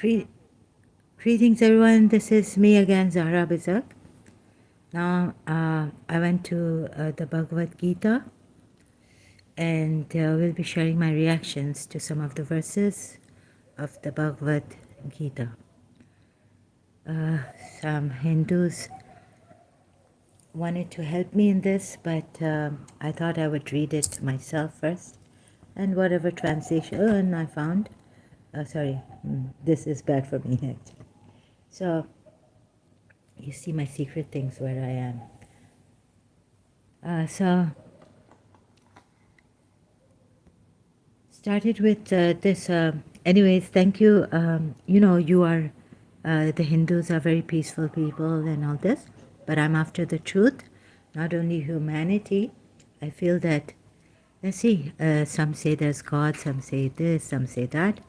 Gre- Greetings, everyone. This is me again, Zahra Bizak. Now, I went to the Bhagavad Gita and will be sharing my reactions to some of the verses of the Bhagavad Gita. Some Hindus wanted to help me in this, but I thought I would read it myself first. And whatever translation I found, this is bad for me actually. So, you see my secret things where I am. Started with this. Anyways, thank you. You are, the Hindus are very peaceful people and all this, but I'm after the truth, not only humanity. I feel that, let's see, some say there's God, some say this, some say that.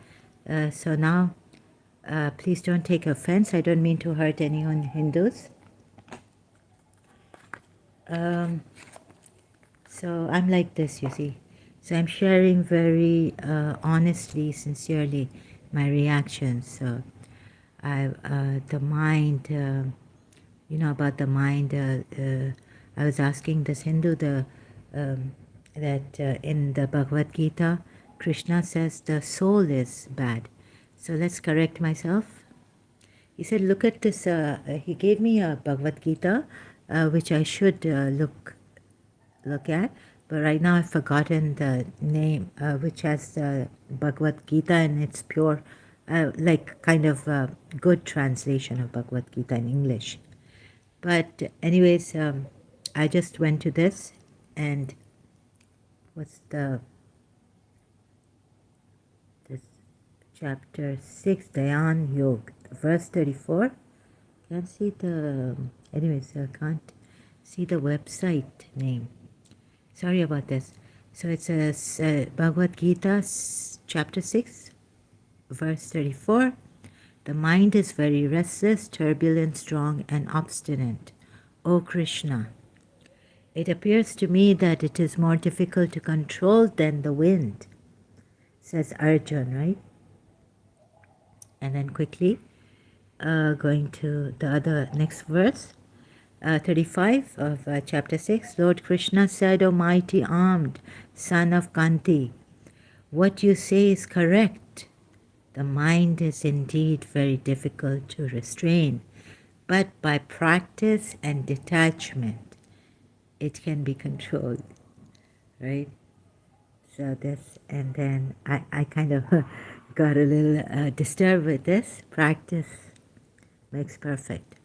So now, please don't take offense. I don't mean to hurt anyone, Hindus. So I'm like this, you see. So I'm sharing very honestly, sincerely, my reactions. So the mind, about the mind. I was asking this Hindu that in the Bhagavad Gita, Krishna says the soul is bad. So let's correct myself. He said, look at this. He gave me a Bhagavad Gita, which I should look at, but right now I've forgotten the name, which has the Bhagavad Gita, and it's pure, like kind of a good translation of Bhagavad Gita in English. But anyways, I just went to this, and what's this chapter 6, Dhyan Yoga, verse 34. Can't see the, anyways, I can't see the website name. Sorry about this. So it says Bhagavad Gita, chapter 6, verse 34. The mind is very restless, turbulent, strong, and obstinate. O Krishna, it appears to me that it is more difficult to control than the wind, says Arjun, right? And then quickly, going to the other next verse. 35 of chapter 6, Lord Krishna said, O mighty armed son of Kanti, what you say is correct. The mind is indeed very difficult to restrain, but by practice and detachment, it can be controlled, right? So this, and then I kind of got a little disturbed with this. Practice makes perfect.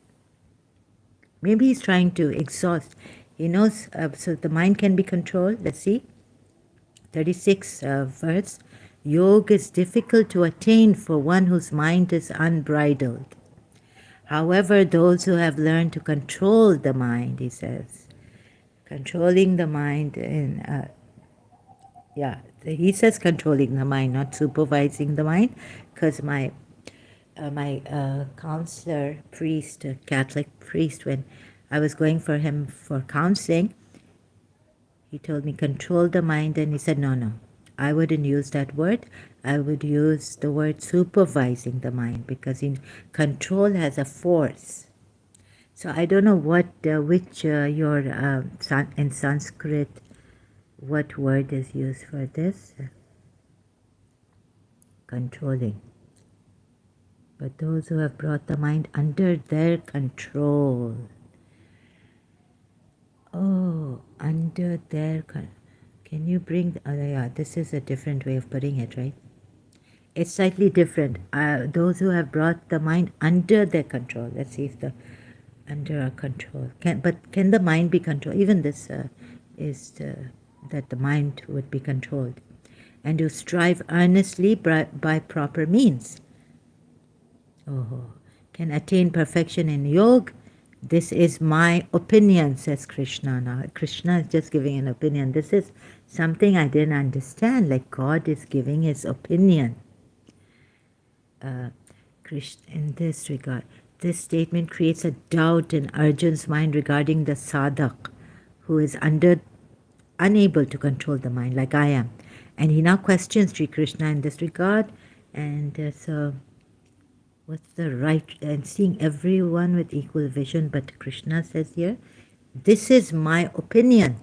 Maybe he's trying to exhaust. He knows, so the mind can be controlled. Let's see. 36 verse. Yoga is difficult to attain for one whose mind is unbridled. However, those who have learned to control the mind, he says, controlling the mind in, he says controlling the mind, not supervising the mind, because my counselor, priest, Catholic priest, when I was going for him for counseling, he told me control the mind, and he said, no, I wouldn't use that word. I would use the word supervising the mind, because in control has a force. So I don't know what, which your, in Sanskrit, what word is used for this? Controlling. But those who have brought the mind under their control. Oh, under their control. Can you bring, yeah, this is a different way of putting it, right? It's slightly different. Those who have brought the mind under their control. Let's see if the under our control. Can the mind be controlled? Even this is that the mind would be controlled. And to strive earnestly by proper means. Oh, can attain perfection in yoga. This is my opinion, says Krishna. Now, Krishna is just giving an opinion. This is something I didn't understand, like God is giving his opinion. Krishna, in this regard, this statement creates a doubt in Arjun's mind regarding the sadhak, who is unable to control the mind, like I am. And he now questions Sri Krishna in this regard. And so what's the right, and seeing everyone with equal vision. But Krishna says here, this is my opinion.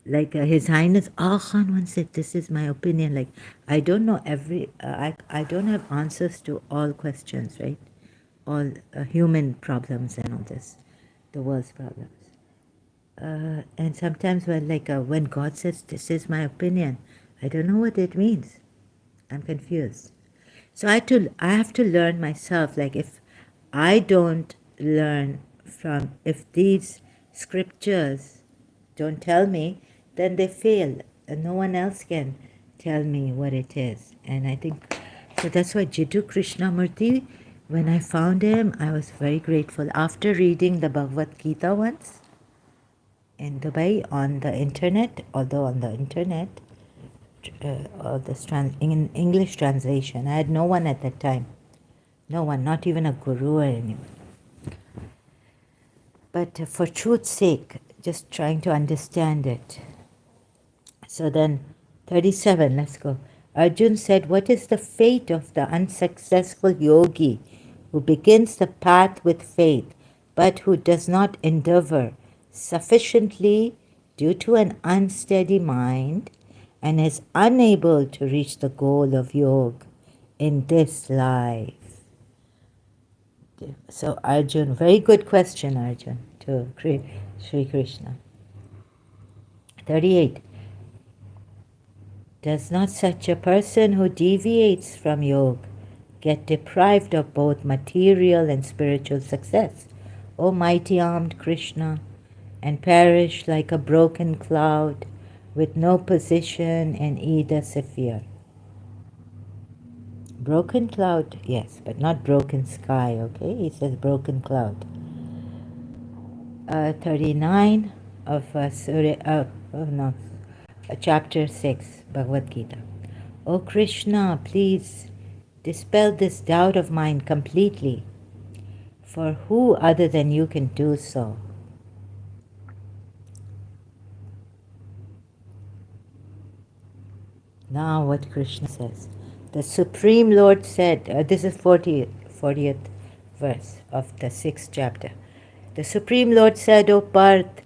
Like His Highness Aga Khan once said, this is my opinion. Like, I don't know I don't have answers to all questions, right? All human problems and all this, the world's problems. And sometimes when God says, this is my opinion, I don't know what it means. I'm confused. So I have to learn myself. Like, if I don't learn if these scriptures don't tell me, then they fail. And no one else can tell me what it is. And I think, so that's why Jiddu Krishnamurti, when I found him, I was very grateful. After reading the Bhagavad Gita once in Dubai on the internet, although on the internet, in English translation, I had no one at that time. No one, not even a guru or anyone. But for truth's sake, just trying to understand it. So then, 37, let's go. Arjun said, what is the fate of the unsuccessful yogi who begins the path with faith, but who does not endeavor sufficiently due to an unsteady mind and is unable to reach the goal of yoga in this life? So Arjun, very good question, Arjun, to Sri Krishna. 38. Does not such a person who deviates from yoga get deprived of both material and spiritual success, O mighty armed Krishna, and perish like a broken cloud with no position in either sphere? Broken cloud, yes, but not broken sky, okay? He says broken cloud. 39 of chapter 6, Bhagavad Gita. O Krishna, please dispel this doubt of mine completely, for who other than you can do so? Now what Krishna says. The Supreme Lord said, this is 40th verse of the 6th chapter. The Supreme Lord said, O Parth,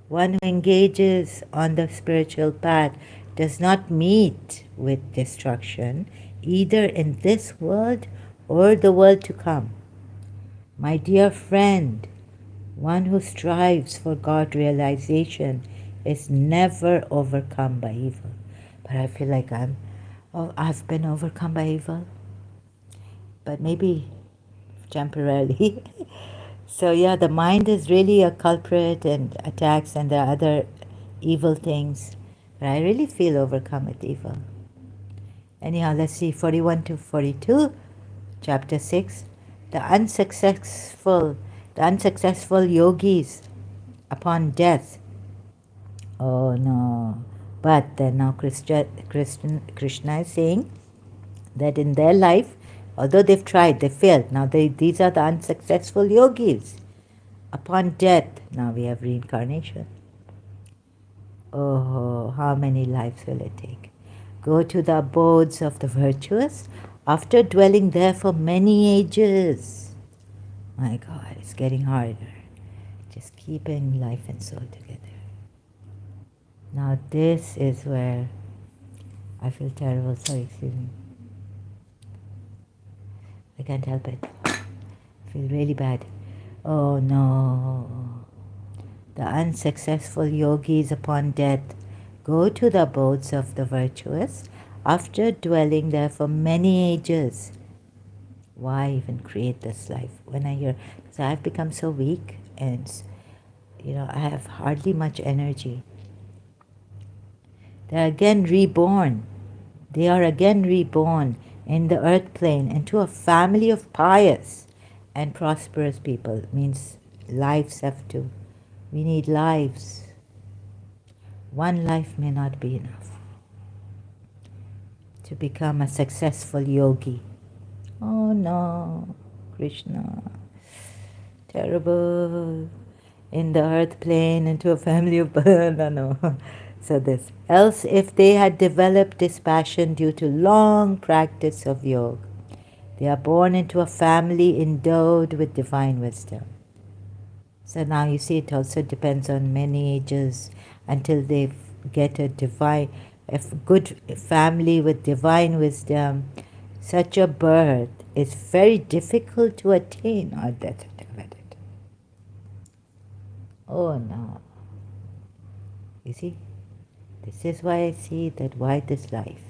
one who engages on the spiritual path does not meet with destruction, either in this world or the world to come. My dear friend, one who strives for God realization is never overcome by evil. But I feel like I've been overcome by evil, but maybe temporarily. So yeah, the mind is really a culprit and attacks and the other evil things. But I really feel overcome with evil. Anyhow, let's see, 41 to 42, chapter 6. The unsuccessful yogis upon death. Oh no. But then now Krishna is saying that in their life, although they've tried, they failed. Now these are the unsuccessful yogis. Upon death, now we have reincarnation. Oh, how many lives will it take? Go to the abodes of the virtuous after dwelling there for many ages. My God, it's getting harder. Just keeping life and soul together. Now this is where I feel terrible. Sorry, excuse me. I can't help it. I feel really bad. Oh no. The unsuccessful yogis upon death go to the abodes of the virtuous after dwelling there for many ages. Why even create this life? When I hear, because I've become so weak and I have hardly much energy. They are again reborn. They are again reborn in the earth plane into a family of pious and prosperous people. It means lives have to. We need lives. One life may not be enough to become a successful yogi. Oh no, Krishna. Terrible. In the earth plane into a family of no. So this, else if they had developed this passion due to long practice of yoga, they are born into a family endowed with divine wisdom. So now you see it also depends on many ages until they get a good family with divine wisdom. Such a birth is very difficult to attain. Oh, that's it. Oh no. You see, this is why I see that why this life,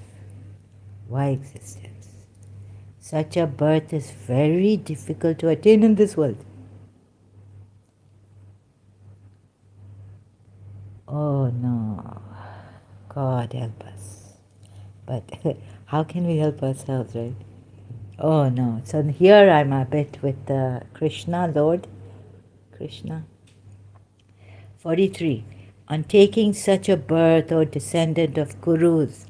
why existence. Such a birth is very difficult to attain in this world. Oh no, God help us. But how can we help ourselves, right? Oh no, so here I'm a bit with Krishna, Lord. Krishna. 43. On taking such a birth or descendant of gurus,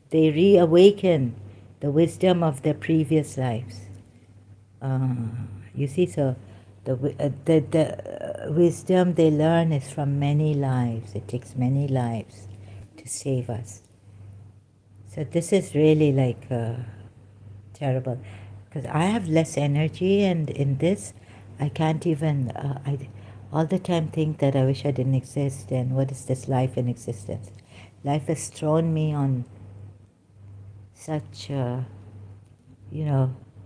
they reawaken the wisdom of their previous lives. You see, so the wisdom they learn is from many lives. It takes many lives to save us. So this is really like terrible, because I have less energy, and in this, I can't even. I all the time think that I wish I didn't exist, and what is this life in existence? Life has thrown me on such,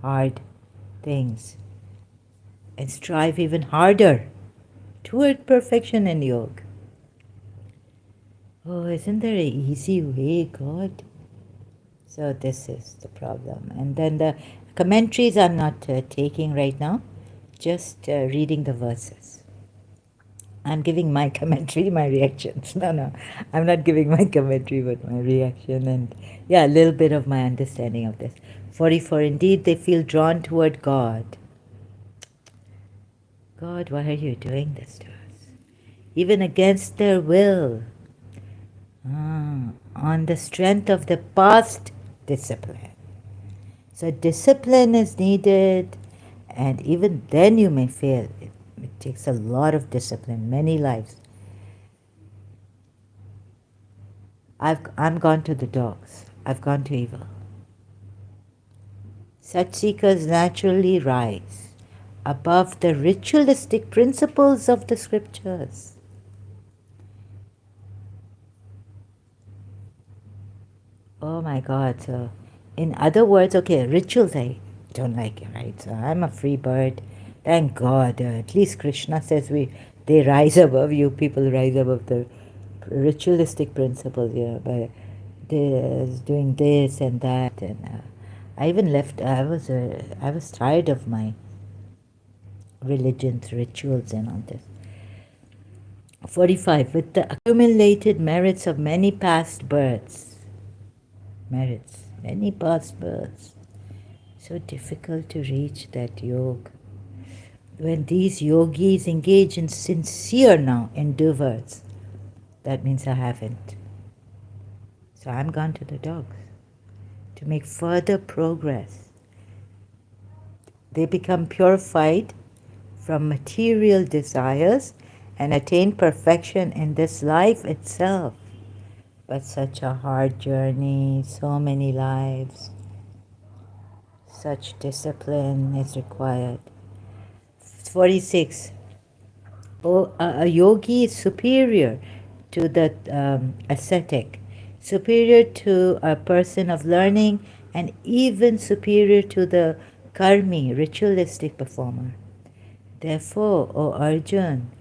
hard things, and strive even harder toward perfection in yoga. Oh, isn't there an easy way, God? So this is the problem. And then the commentaries I'm not taking right now, just reading the verses. I'm giving my commentary, my reactions. No, I'm not giving my commentary, but my reaction and, a little bit of my understanding of this. 44, indeed, they feel drawn toward God. God, why are you doing this to us? Even against their will. On the strength of the past discipline. So discipline is needed, and even then you may fail. It takes a lot of discipline, many lives. I'm gone to the dogs. I've gone to evil. Such seekers naturally rise above the ritualistic principles of the scriptures. Oh my God. So, in other words, okay, rituals I don't like, right? So I'm a free bird. Thank God. At least Krishna says they rise above you. People rise above the ritualistic principles, by doing this and that. And I even left. I was tired of my religion's rituals and all this. 45. With the accumulated merits of many past births. Many past births. So difficult to reach that yoga. When these yogis engage in sincere endeavors, that means I haven't. So I'm gone to the dogs. To make further progress, they become purified from material desires and attain perfection in this life itself. But such a hard journey, so many lives, such discipline is required. 46. A yogi is superior to the ascetic, superior to a person of learning, and even superior to the karmi, ritualistic performer. Therefore, O Arjun,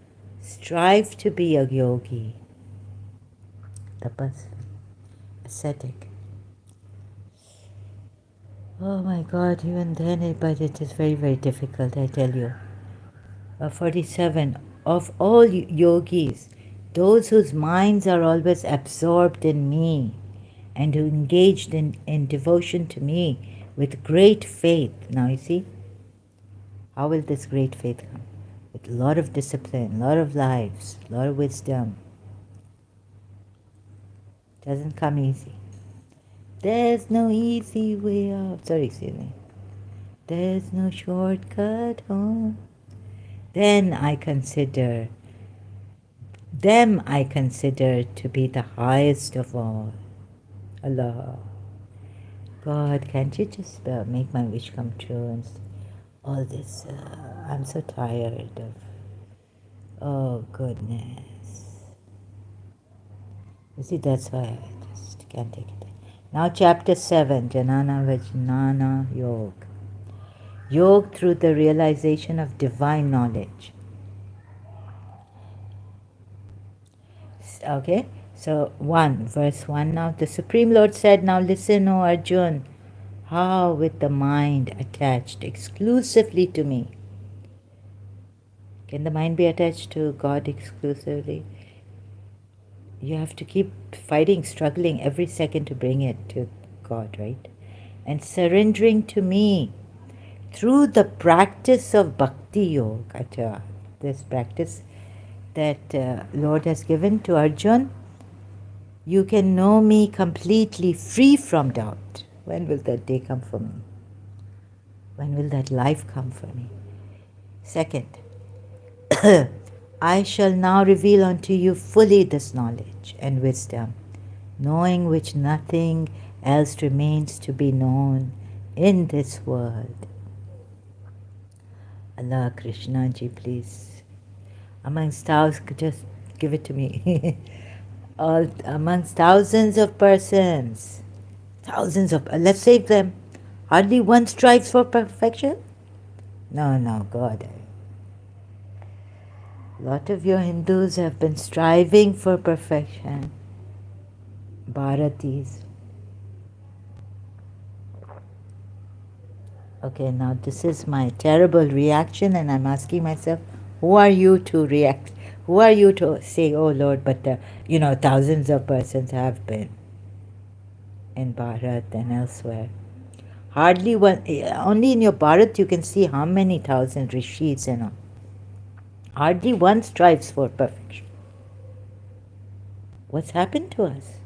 strive to be a yogi, tapas, ascetic. Oh my God, even then, but it is very, very difficult, I tell you. 47. Of all yogis, those whose minds are always absorbed in me and who engaged in devotion to me with great faith. Now you see, how will this great faith come? With a lot of discipline, a lot of lives, a lot of wisdom. Doesn't come easy. There's no easy way out. Sorry, excuse me. There's no shortcut home. Then I consider Them I consider to be the highest of all. Allah. God, can't you just make my wish come true and all this? I'm so tired of. Oh, goodness. You see, that's why I just can't take it. Now, chapter 7, Jnana Vijnana Yoga. Yoga through the realization of divine knowledge. Okay, so 1, verse 1 now. The Supreme Lord said, now listen, O Arjun, how with the mind attached exclusively to me. Can the mind be attached to God exclusively? You have to keep fighting, struggling every second to bring it to God, right? And surrendering to me through the practice of Bhakti Yoga, this practice that Lord has given to Arjun, you can know me completely free from doubt. When will that day come for me? When will that life come for me? Second, I shall now reveal unto you fully this knowledge and wisdom, knowing which nothing else remains to be known in this world. Allah, Krishna ji, please. Amongst thousands, just give it to me. Amongst thousands of persons, let's save them. Hardly one strives for perfection? No, God. A lot of your Hindus have been striving for perfection. Bharatis. Okay, now this is my terrible reaction, and I'm asking myself, who are you to react? Who are you to say, oh Lord, but thousands of persons have been in Bharat and elsewhere. Hardly one, only in your Bharat you can see how many thousand rishis and all. Hardly one strives for perfection. What's happened to us?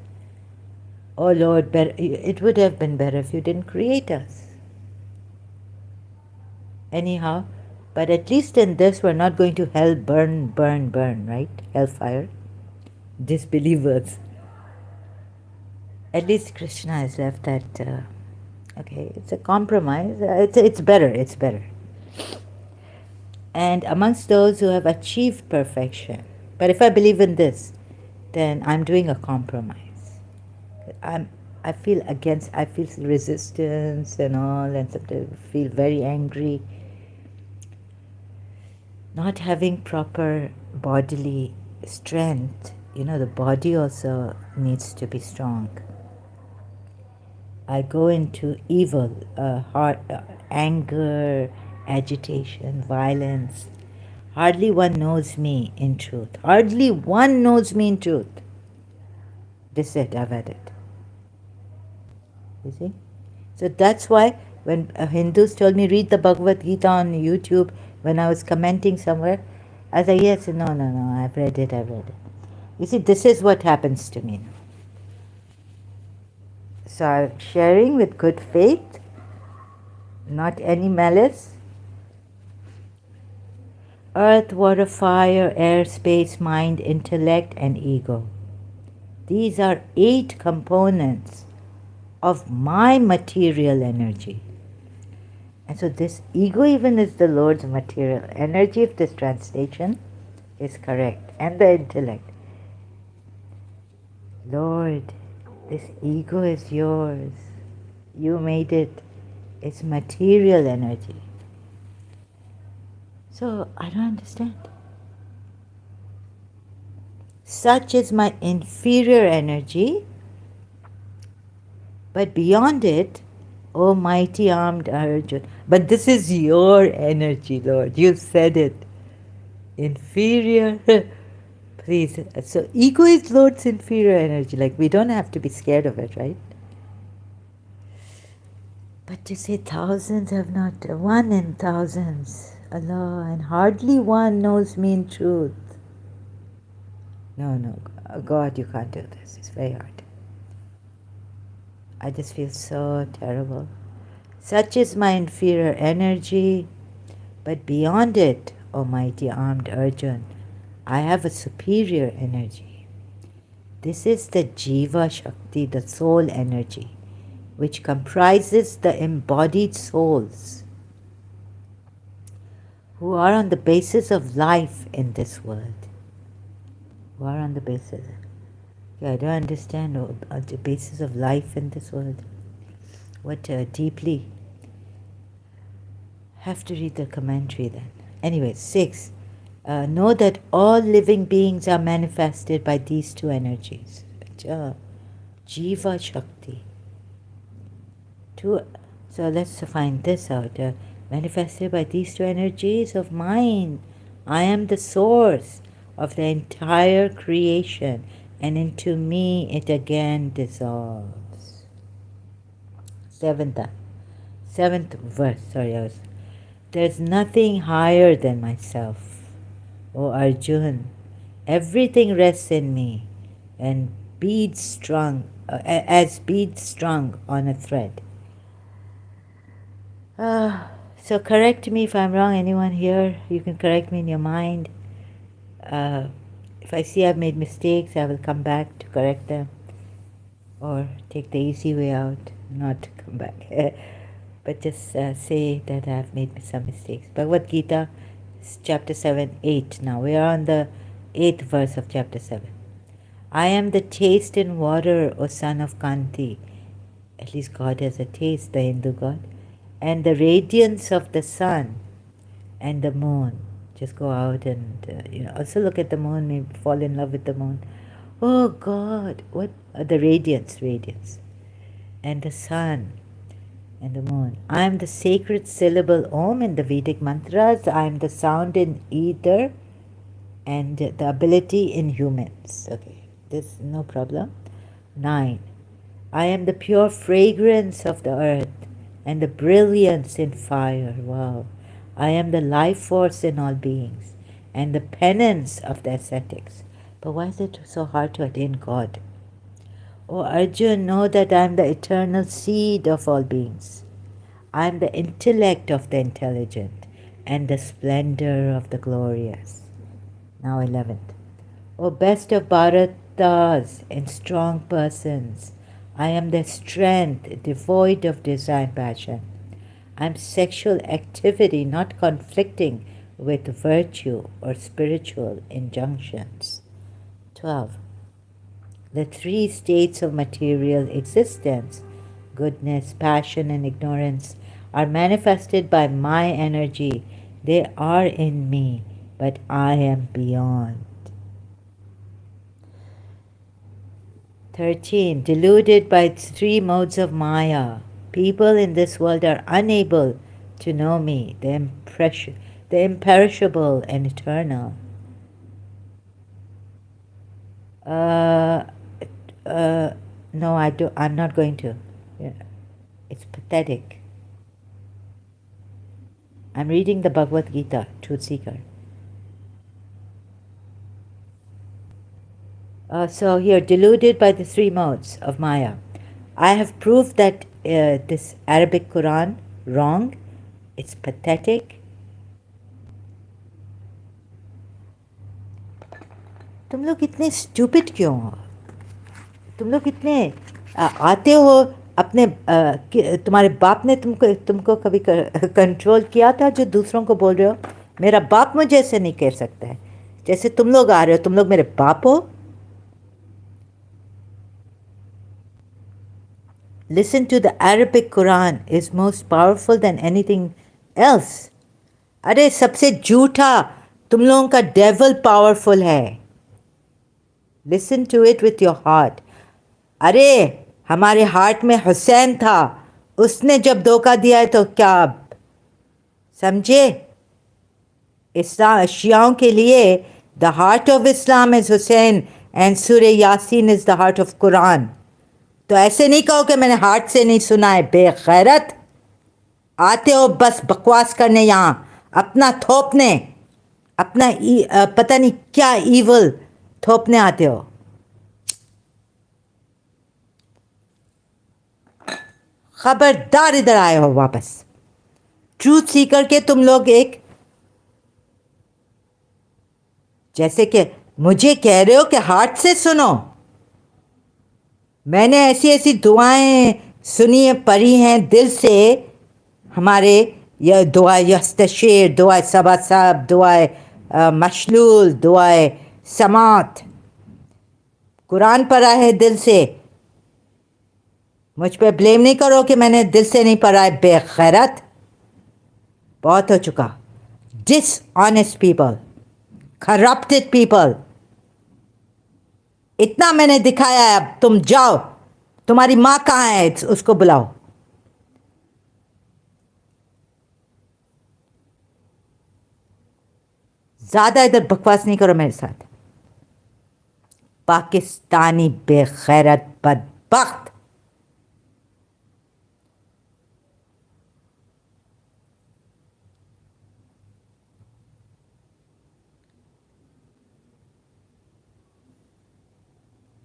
Oh Lord, it would have been better if you didn't create us. Anyhow, but at least in this we're not going to hell burn, right? Hellfire. Disbelievers. At least Krishna has left that, okay, it's a compromise. It's better. And amongst those who have achieved perfection, but if I believe in this, then I'm doing a compromise. I feel resistance and all, and sometimes feel very angry. Not having proper bodily strength, the body also needs to be strong. I go into evil, anger, agitation, violence. Hardly one knows me in truth. This is it, I've had it. You see? So that's why when Hindus told me read the Bhagavad Gita on YouTube, when I was commenting somewhere, I said, yes, no, I've read it. You see, this is what happens to me now. So I'm sharing with good faith, not any malice. Earth, water, fire, air, space, mind, intellect, and ego. These are 8 components of my material energy. And so this ego even is the Lord's material energy, if this translation is correct, and the intellect. Lord, this ego is yours. You made it. It's material energy. So I don't understand. Such is my inferior energy, but beyond it, O mighty armed Arjuna. But this is your energy, Lord. You said it. Inferior. Please. So ego is Lord's inferior energy. Like, we don't have to be scared of it, right? But to say thousands have not, 1 in thousands. Allah, and hardly one knows me in truth. No, God, you can't do this. It's very hard. I just feel so terrible. Such is my inferior energy, but beyond it, O mighty armed Arjun, I have a superior energy. This is the Jiva Shakti, the soul energy, which comprises the embodied souls who are on the basis of life in this world. Who are on the basis. Yeah, I don't understand the basis of life in this world. What deeply. Have to read the commentary then. Anyway, 6. Know that all living beings are manifested by these two energies. Jiva Shakti. So let's find this out. Manifested by these two energies of mind. I am the source of the entire creation, and into me it again dissolves. Seventh verse, there's nothing higher than myself, O Arjun. Everything rests in me, and beads strung, as beads strung on a thread. So correct me if I'm wrong, anyone here, you can correct me in your mind. If I see I've made mistakes, I will come back to correct them, or take the easy way out, not come back. But just say that I've made some mistakes. Bhagavad Gita, chapter 7, 8. Now we are on the 8th verse of chapter 7. I am the taste in water, O son of Kanti. At least God has a taste, the Hindu God. And the radiance of the sun and the moon. Just go out and also look at the moon, maybe fall in love with the moon. Oh God, what the radiance. And the sun and the moon. I am the sacred syllable Om in the Vedic mantras. I am the sound in ether and the ability in humans. Okay, this no problem. 9. I am the pure fragrance of the earth and the brilliance in fire. Wow. I am the life force in all beings and the penance of the ascetics. But why is it so hard to attain God? O Arjun, know that I am the eternal seed of all beings. I am the intellect of the intelligent and the splendor of the glorious. Now 11th. O best of Bharatas and strong persons, I am the strength devoid of desire and passion. I am sexual activity not conflicting with virtue or spiritual injunctions. 12. The three states of material existence, goodness, passion, and ignorance, are manifested by my energy. They are in me, but I am beyond. 13. Deluded by three modes of Maya, people in this world are unable to know me, the imperishable and eternal. No, I'm not going to. Yeah. It's pathetic. I'm reading the Bhagavad Gita, Truth Seeker. So here, deluded by the three modes of Maya. I have proved that this Arabic Quran wrong. It's pathetic. तुम लोग इतने stupid क्यों हो? तुम लोग इतने आते हो अपने तुम्हारे बाप ने तुमको कभी कंट्रोल किया था जो दूसरों को बोल रहे हो? मेरा बाप मुझे ऐसे नहीं कह सकता है जैसे तुम लोग आ रहे हो. तुम लोग मेरे बाप हो. Listen to the Arabic Quran is most powerful than anything else. अरे सबसे झूठा तुम लोगों का devil powerful है. Listen to it with your heart. अरे हमारे हार्ट में हुसैन था, उसने जब धोखा दिया है तो क्या अब समझे? इस्लाम शियाओं के लिए the heart of Islam is Hussein and Surah Yasin is the heart of Quran. तो ऐसे नहीं कहो कि मैंने हार्ट से नहीं सुना है. बेगैरत आते हो बस बकवास करने, यहाँ अपना थोपने, अपना पता नहीं क्या ईवल थोपने आते हो. खबरदार इधर आए हो वापस. ट्रूथ सीकर के तुम लोग एक जैसे कि मुझे कह रहे हो कि हार्ट से सुनो, मैंने ऐसी ऐसी दुआएं सुनी है, पढ़ी हैं दिल से। हमारे यह दुआ यस्तशेर, दुआ सबा सब, दुआ मशलूल, दुआ समात, कुरान पढ़ा है दिल से। मुझ पे ब्लेम नहीं करो कि मैंने दिल से नहीं पढ़ा है, बेगैरत। बहुत हो चुका। डिसऑनेस्ट पीपल, करप्टेड पीपल, इतना मैंने दिखाया है। अब तुम जाओ, तुम्हारी माँ कहाँ है, उसको बुलाओ। ज्यादा इधर बकवास नहीं करो मेरे साथ। पाकिस्तानी बेगैरत बदबख्त।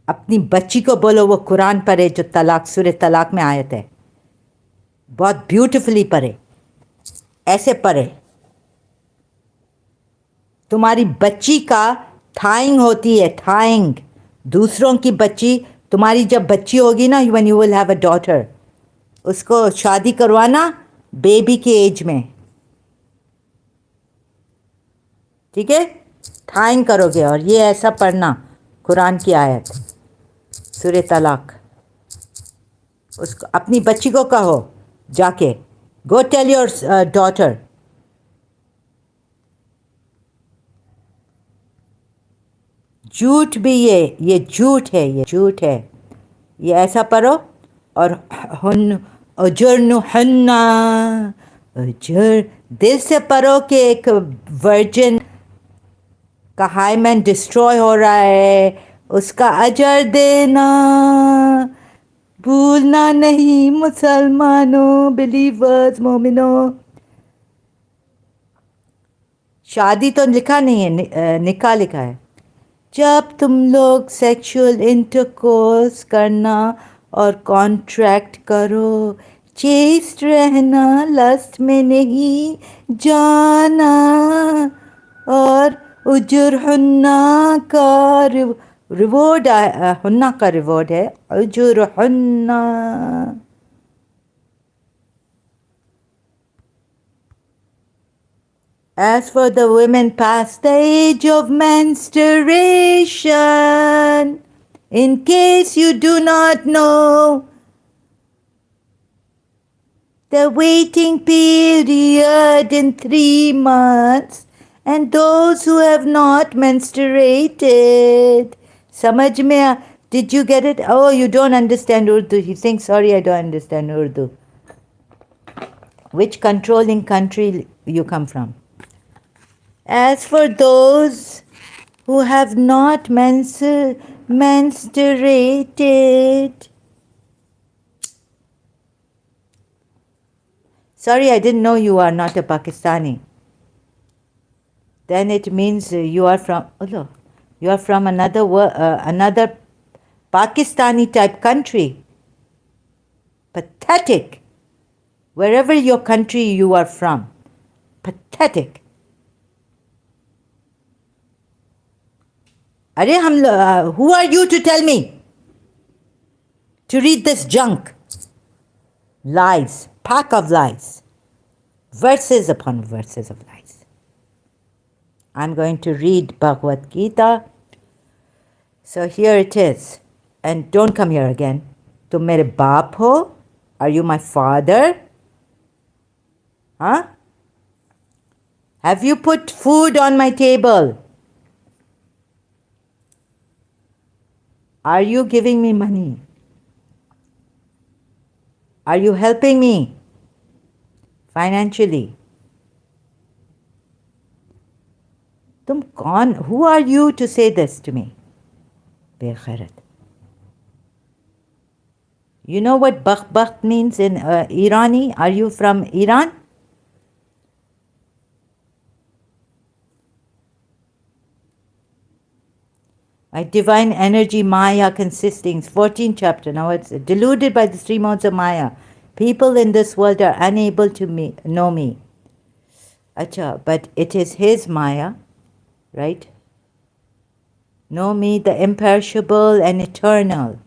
अपनी बच्ची को बोलो वो कुरान पढ़े, जो तलाक, सूरह तलाक में आयत है, बहुत ब्यूटीफुली पढ़े, ऐसे पढ़े। तुम्हारी बच्ची का थाइंग होती है, थाइंग। दूसरों की बच्ची, तुम्हारी जब बच्ची होगी ना, when you will have a daughter, उसको शादी करवाना बेबी की एज में, ठीक है? थाइंग करोगे। और ये ऐसा पढ़ना कुरान की आयत, सूरह तलाक। उसको, अपनी बच्ची को कहो जाके, गो टेल योर डॉटर। झूठ भी ये झूठ है, ये झूठ है। ये ऐसा पढ़ो। और हुन अजुर्न हन्ना, अजुर, दिल से पढ़ो कि एक वर्जिन का हाईमैन डिस्ट्रॉय हो रहा है, उसका अजर देना भूलना नहीं मुसलमानों, बिलीवर्स, मोमिनों। शादी तो लिखा नहीं है, निकाह लिखा है। जब तुम लोग सेक्सुअल इंटरकोर्स करना और कॉन्ट्रैक्ट करो, चेस्ट रहना, लस्ट में नहीं जाना। और उजुर हुन्ना का रिवॉर्ड, हुन्ना का रिवॉर्ड है उजुर हुन्ना। As for the women past the age of menstruation, in case you do not know, the waiting period in 3 months, and those who have not menstruated. Samajh mein, did you get it? Oh, you don't understand Urdu. He thinks, sorry, I don't understand Urdu. Which controlling country you come from? As for those who have not menstruated. Sorry, I didn't know you are not a Pakistani. Then it means you are from another Pakistani type country. Pathetic. Wherever your country you are from. Pathetic. Who are you to tell me to read this junk? Lies, pack of lies, verses upon verses of lies. I'm going to read Bhagavad Gita. So here it is. And don't come here again. Tum mere baap ho? Are you my father? Huh? Have you put food on my table? Are you giving me money? Are you helping me financially? Who are you to say this to me? Bekhairat. You know what bakht means in Irani? Are you from Iran? My divine energy, Maya, consisting, 14th chapter. Now it's deluded by the three modes of Maya. People in this world are unable to know me. Acha, but it is his Maya, right? Know me, the imperishable and eternal.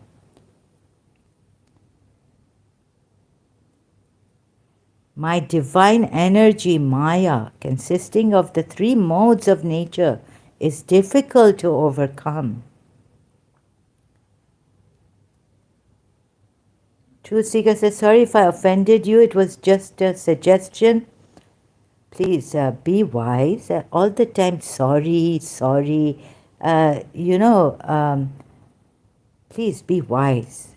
My divine energy, Maya, consisting of the three modes of nature, is difficult to overcome. Truth Seeker says, sorry if I offended you, it was just a suggestion. Please be wise. All the time, sorry, sorry. Please be wise.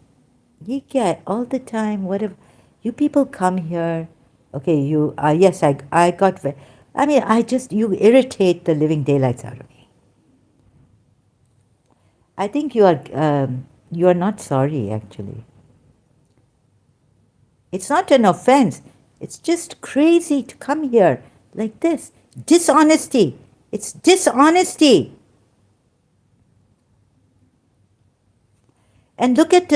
You get all the time, whatever. You people come here. Okay, yes, I got, you irritate the living daylights out of me. I think you are not sorry, actually. It's not an offense. It's just crazy to come here like this. Dishonesty. It's dishonesty. And look at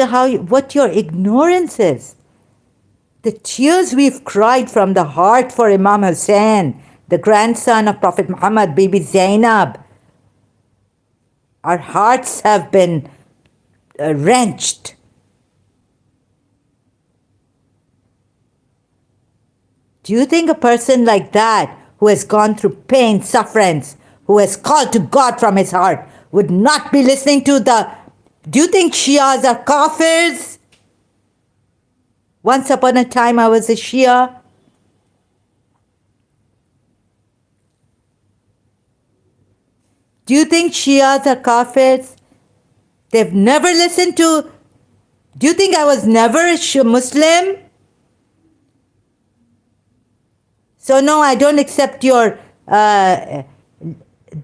what your ignorance is. The tears we've cried from the heart for Imam Hussein, the grandson of Prophet Muhammad, Bibi Zainab. Our hearts have been wrenched. Do you think a person like that, who has gone through pain, sufferance, who has called to God from his heart, would not be listening to do you think Shias are kafirs? Once upon a time I was a Shia. Do you think Shias are kafirs? They've never listened to... Do you think I was never a Muslim? So no, I don't accept your...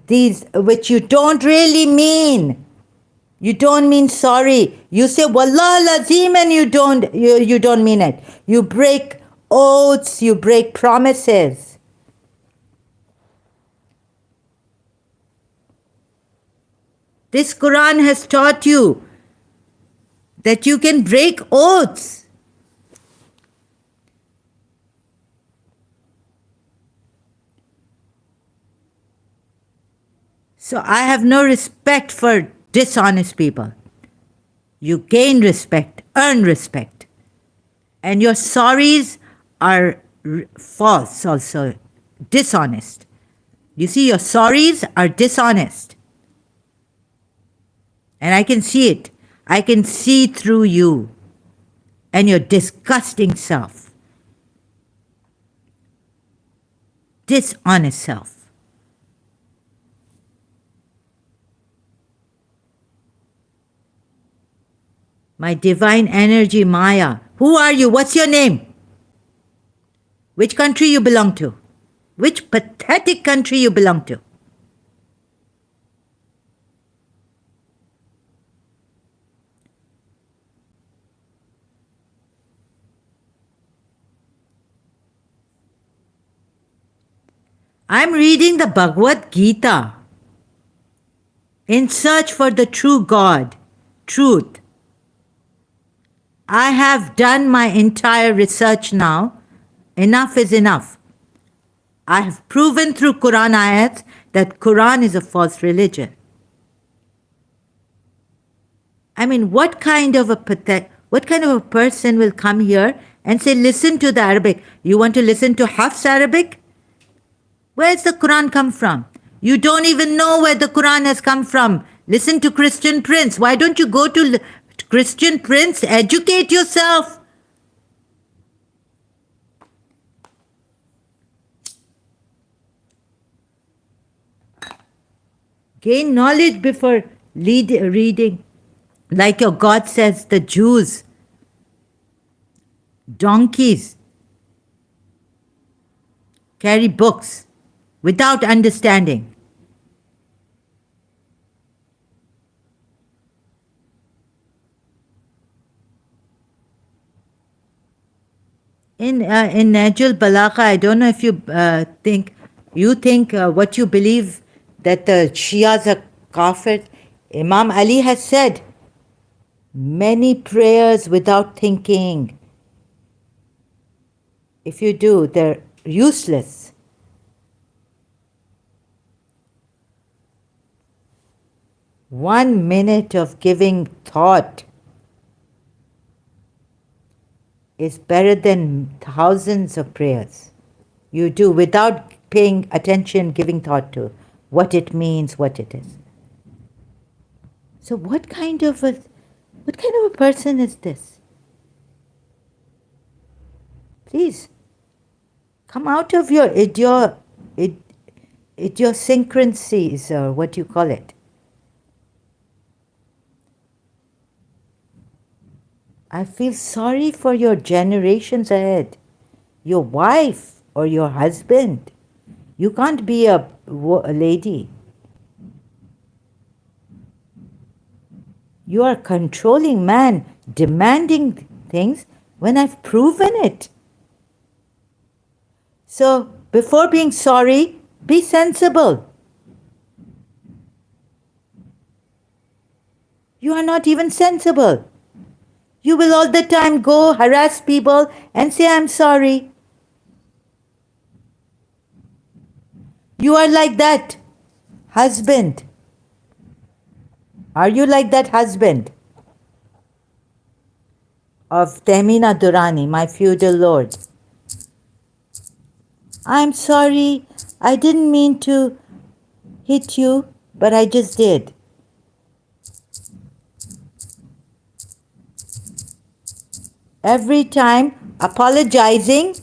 these, which you don't really mean. You don't mean sorry. You say wallah lazim and you don't mean it. You break oaths, you break promises. This Quran has taught you that you can break oaths. So I have no respect for dishonest people. You gain respect, earn respect. And your sorries are false also, dishonest. You see, your sorries are dishonest. And I can see it. I can see through you and your disgusting self. Dishonest self. My divine energy, Maya. Who are you? What's your name? Which country you belong to? Which pathetic country you belong to? I'm reading the Bhagavad Gita in search for the true God, truth. I have done my entire research now. Enough is enough. I have proven through Quran ayats that Quran is a false religion. I mean, what kind of a person will come here and say, listen to the Arabic? You want to listen to Hafs Arabic? Where's the Quran come from? You don't even know where the Quran has come from. Listen to Christian Prince. Why don't you go to Christian Prince? Educate yourself. Gain knowledge before reading. Like your God says, the Jews, donkeys, carry books without understanding. In Najul Balagha, I don't know if you think what you believe that the Shias are kafir. Imam Ali has said, many prayers without thinking. If you do, they're useless. 1 minute of giving thought is better than thousands of prayers you do without paying attention, giving thought to what it means, what it is. So what kind of a person is this? Please come out of your idiosyncrasies, or what you call it. I feel sorry for your generations ahead. Your wife or your husband. You can't be a lady. You are a controlling man, demanding things when I've proven it. So, before being sorry, be sensible. You are not even sensible. You will all the time go harass people and say, I'm sorry. You are like that husband. Are you like that husband of Tehmina Durrani, my feudal lord? I'm sorry, I didn't mean to hit you, but I just did. Every time apologizing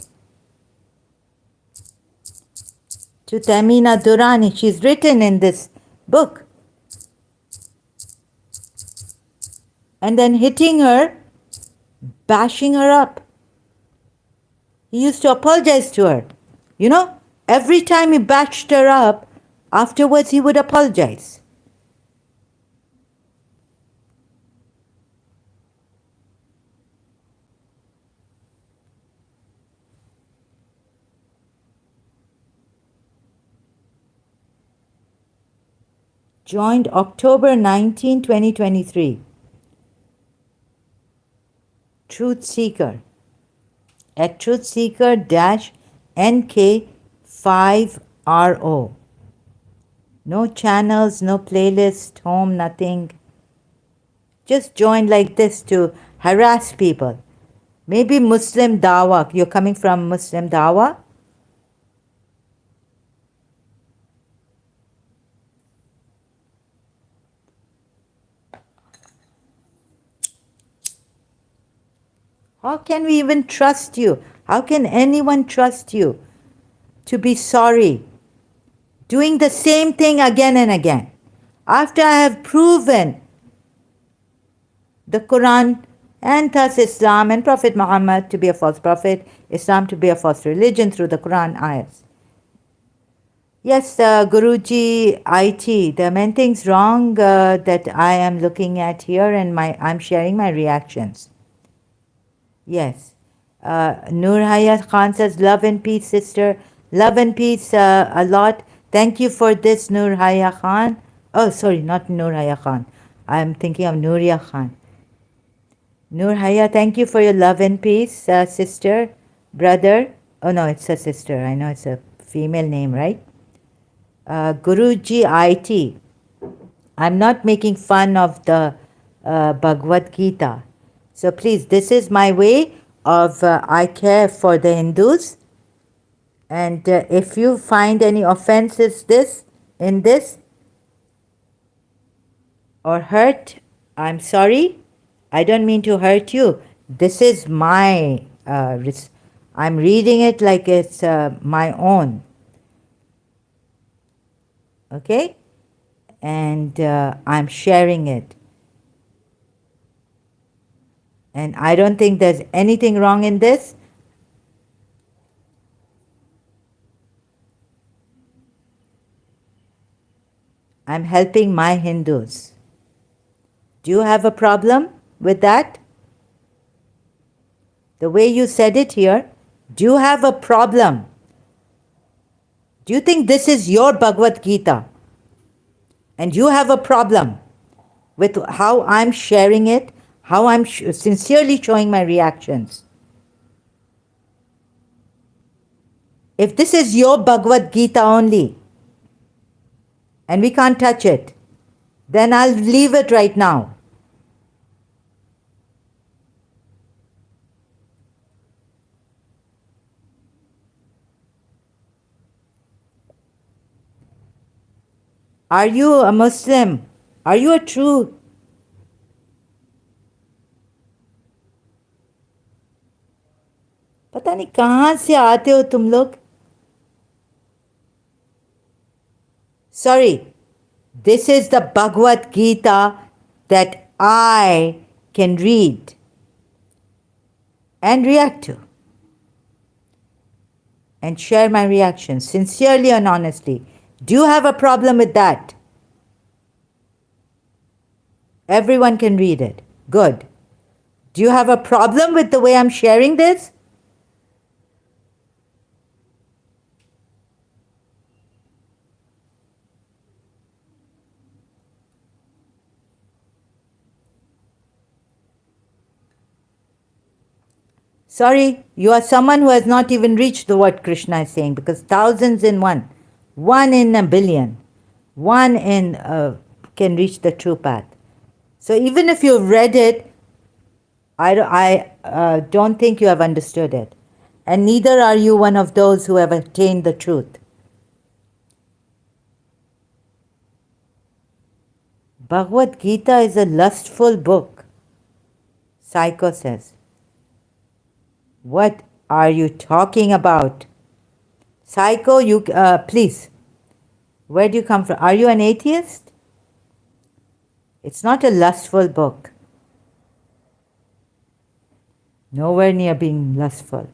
to Tehmina Durrani. She's written in this book. And then hitting her, bashing her up. He used to apologize to her. You know, every time he bashed her up, afterwards he would apologize. Joined October 19, 2023. Truth Seeker. At truthseeker-NK5RO. No channels, no playlist, home, nothing. Just join like this to harass people. Maybe Muslim Dawa. You're coming from Muslim Dawa? How can we even trust you? How can anyone trust you to be sorry? Doing the same thing again and again. After I have proven the Quran and thus Islam and Prophet Muhammad to be a false prophet, Islam to be a false religion through the Quran ayahs. Yes, Guruji, IT, there are many things wrong that I am looking at here, and I'm sharing my reactions. Yes. Nur Hayat Khan says, love and peace, sister. Love and peace a lot. Thank you for this, Nur Hayat Khan. Oh, sorry, not Nur Hayat Khan. I'm thinking of Nuria Khan. Nur Hayat, thank you for your love and peace, sister, brother. Oh, no, it's a sister. I know it's a female name, right? Guruji IT. I'm not making fun of the Bhagavad Gita. So please, this is my way of I care for the Hindus. And if you find any offenses in this or hurt, I'm sorry. I don't mean to hurt you. This is my, I'm reading it like it's my own. Okay? And I'm sharing it. And I don't think there's anything wrong in this. I'm helping my Hindus. Do you have a problem with that? The way you said it here, do you have a problem? Do you think this is your Bhagavad Gita? And you have a problem with how I'm sharing it, how I'm sincerely showing my reactions? If this is your Bhagavad Gita only, and we can't touch it, Then I'll leave it right now. Are you a Muslim? Are you a true? पता नहीं कहाँ से आते हो तुम लोग. Sorry, this is the Bhagavad Gita that I can read and react to and share my reactions sincerely and honestly. Do you have a problem with that? Everyone can read it. Good. Do you have a problem with the way I'm sharing this? Sorry, you are someone who has not even reached the what Krishna is saying, because thousands in one in a billion, one in can reach the true path. So even if you've read it, I don't think you have understood it. And neither are you one of those who have attained the truth. Bhagavad Gita is a lustful book, Psycho says. What are you talking about? Psycho, you please. Where do you come from? Are you an atheist? It's not a lustful book. Nowhere near being lustful.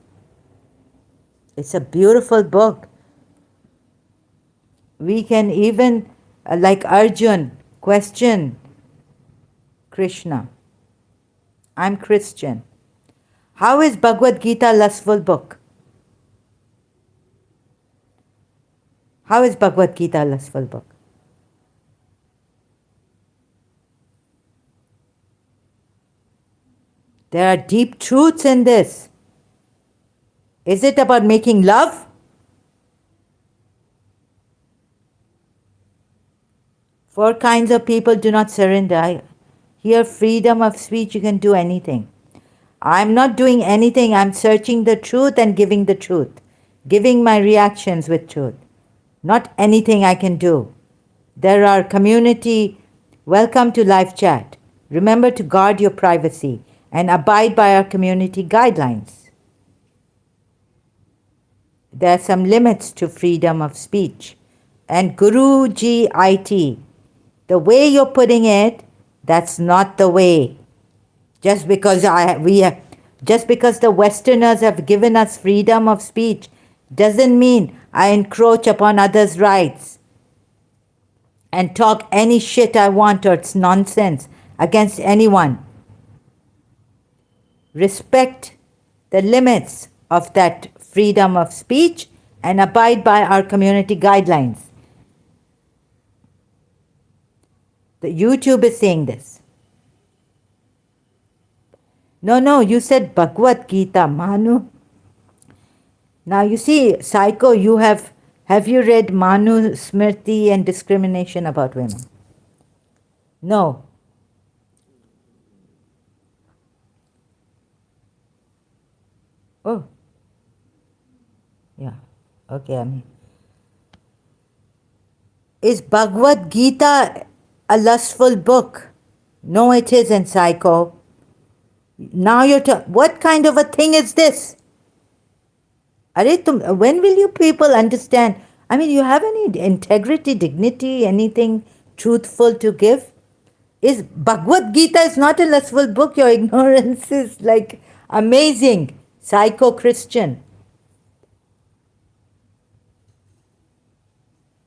It's a beautiful book. We can even, like Arjun, question Krishna. I'm Christian. How is Bhagavad Gita a lustful book? How is Bhagavad Gita a lustful book? There are deep truths in this. Is it about making love? Four kinds of people do not surrender. Here, freedom of speech, you can do anything. I'm not doing anything. I'm searching the truth and giving the truth. Giving my reactions with truth. Not anything I can do. There are community. Welcome to live chat. Remember to guard your privacy and abide by our community guidelines. There are some limits to freedom of speech. And Guruji IT, the way you're putting it, that's not the way. Just because the Westerners have given us freedom of speech doesn't mean I encroach upon others' rights and talk any shit I want or it's nonsense against anyone. Respect the limits of that freedom of speech and abide by our community guidelines. The YouTube is saying this. No, you said Bhagavad Gita, Manu. Now you see, Psycho, have you read Manu Smriti and discrimination about women? No. Oh. Yeah. Okay, I mean. Is Bhagavad Gita a lustful book? No, it isn't, Psycho. Now what kind of a thing is this? When will you people understand? I mean, you have any integrity, dignity, anything truthful to give? Is Bhagavad Gita is not a lustful book? Your ignorance is like amazing. Psycho Christian.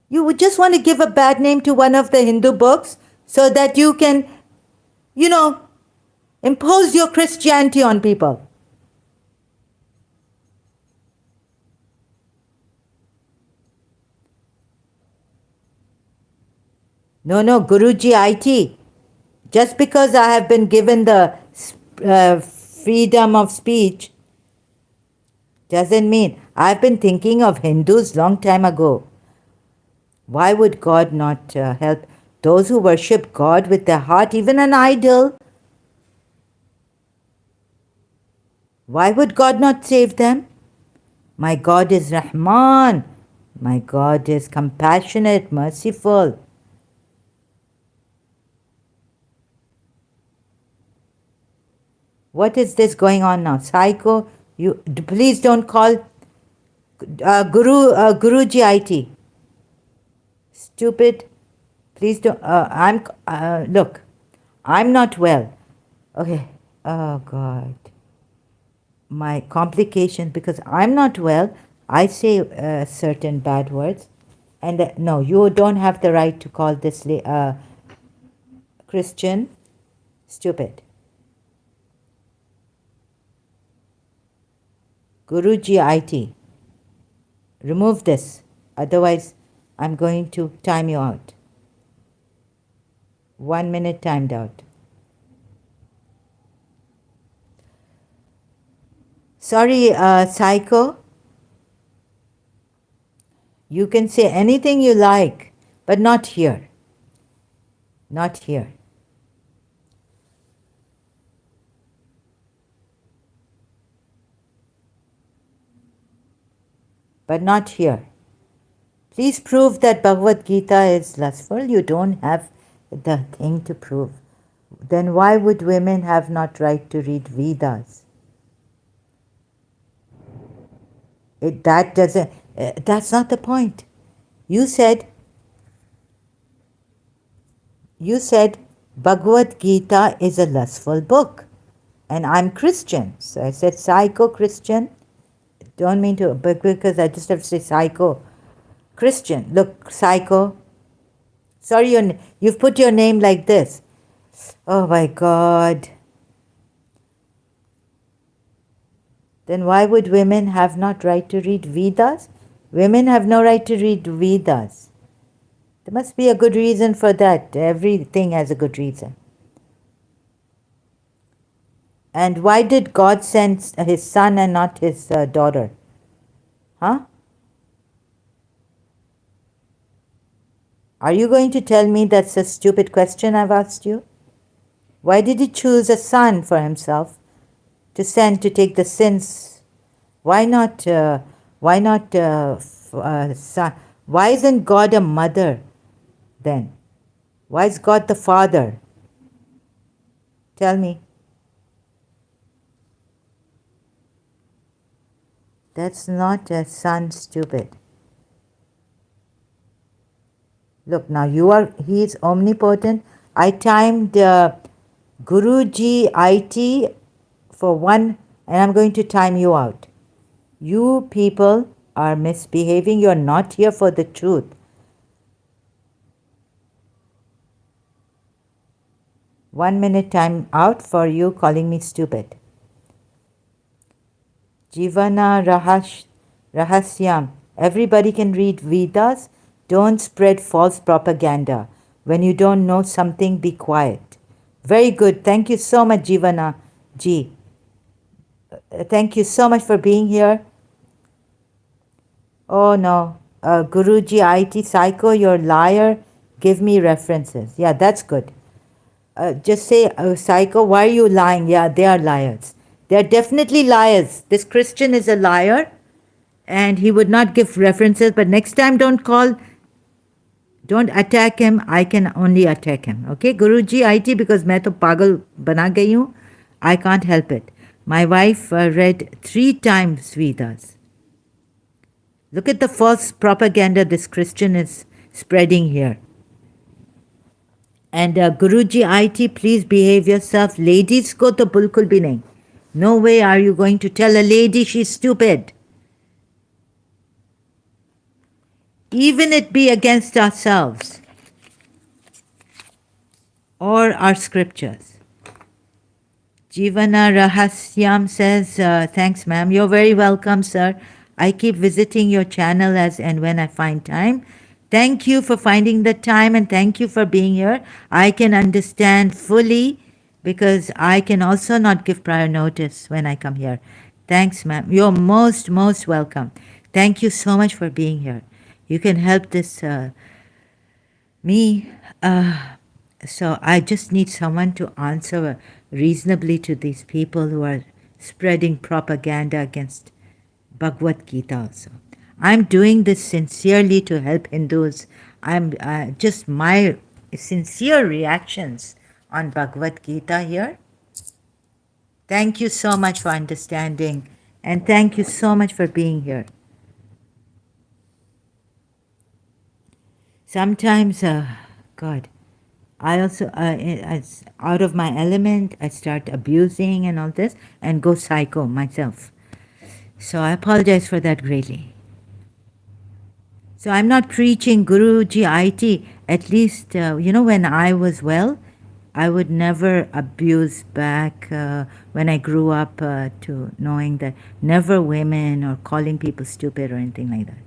You would just want to give a bad name to one of the Hindu books so that you can, impose your Christianity on people. No, Guruji IT. Just because I have been given the freedom of speech doesn't mean. I've been thinking of Hindus long time ago. Why would God not help? those who worship God with their heart, even an idol, why would God not save them? My God is Rahman. My God is compassionate, merciful. What is this going on now? Psycho, you please don't call Guruji IT. Stupid. Please don't. Look, I'm not well. Okay. Oh God. My complications, because I'm not well, I say certain bad words. And no, you don't have the right to call this Christian stupid. Guruji IT. Remove this. Otherwise, I'm going to time you out. 1 minute timed out. Sorry, Psycho. You can say anything you like, but not here. Not here. But not here. Please prove that Bhagavad Gita is lustful. You don't have the thing to prove. Then why would women have not right to read Vedas? That's not the point. You said Bhagavad Gita is a lustful book. And I'm Christian. So I said psycho Christian. Don't mean to, but because I just have to say psycho Christian. Look, psycho. Sorry, you've put your name like this. Oh my God. Then why would women have not right to read Vedas? Women have no right to read Vedas. There must be a good reason for that. Everything has a good reason. And why did God send his son and not his daughter? Huh? Are you going to tell me that's a stupid question I've asked you? Why did he choose a son for himself to send to take the sins? Why not son? Why isn't God a mother then? Why is God the father? Tell me. That's not a son, stupid. Look, now he is omnipotent. I timed Guruji IT for 1, and I'm going to time you out. You people are misbehaving. You're not here for the truth. One minute time out for you calling me stupid. Jivana Rahasyam. Everybody can read Vedas. Don't spread false propaganda. When you don't know something, be quiet. Very good. Thank you so much, Jivana Ji. Thank you so much for being here. Oh no. Guruji IT Psycho, you're a liar. Give me references. Yeah, that's good. Just say, Psycho, why are you lying? Yeah, they are liars. They are definitely liars. This Christian is a liar and he would not give references, but next time don't attack him. I can only attack him. Okay, Guruji IT, because मैं तो पागल बना गई हूँ. I can't help it. My wife read 3 times Vedas. Look at the false propaganda this Christian is spreading here. And Guruji IT, please behave yourself. Ladies ko to bilkul bhi nahi. No way are you going to tell a lady she's stupid. Even it be against ourselves or our scriptures. Jivana Rahasyam says, thanks ma'am. You're very welcome, sir. I keep visiting your channel as and when I find time. Thank you for finding the time and thank you for being here. I can understand fully because I can also not give prior notice when I come here. Thanks, ma'am. You're most welcome. Thank you so much for being here. You can help this Me, so I just need someone to answer reasonably to these people who are spreading propaganda against Bhagavad Gita also. I'm doing this sincerely to help Hindus. I'm just my sincere reactions on Bhagavad Gita here. Thank you so much for understanding, and thank you so much for being here. Sometimes, God, I also, it's out of my element, I start abusing and all this and go psycho myself. So I apologize for that greatly. So I'm not preaching Guruji IT. At least, when I was well, I would never abuse back when I grew up to knowing that never women or calling people stupid or anything like that.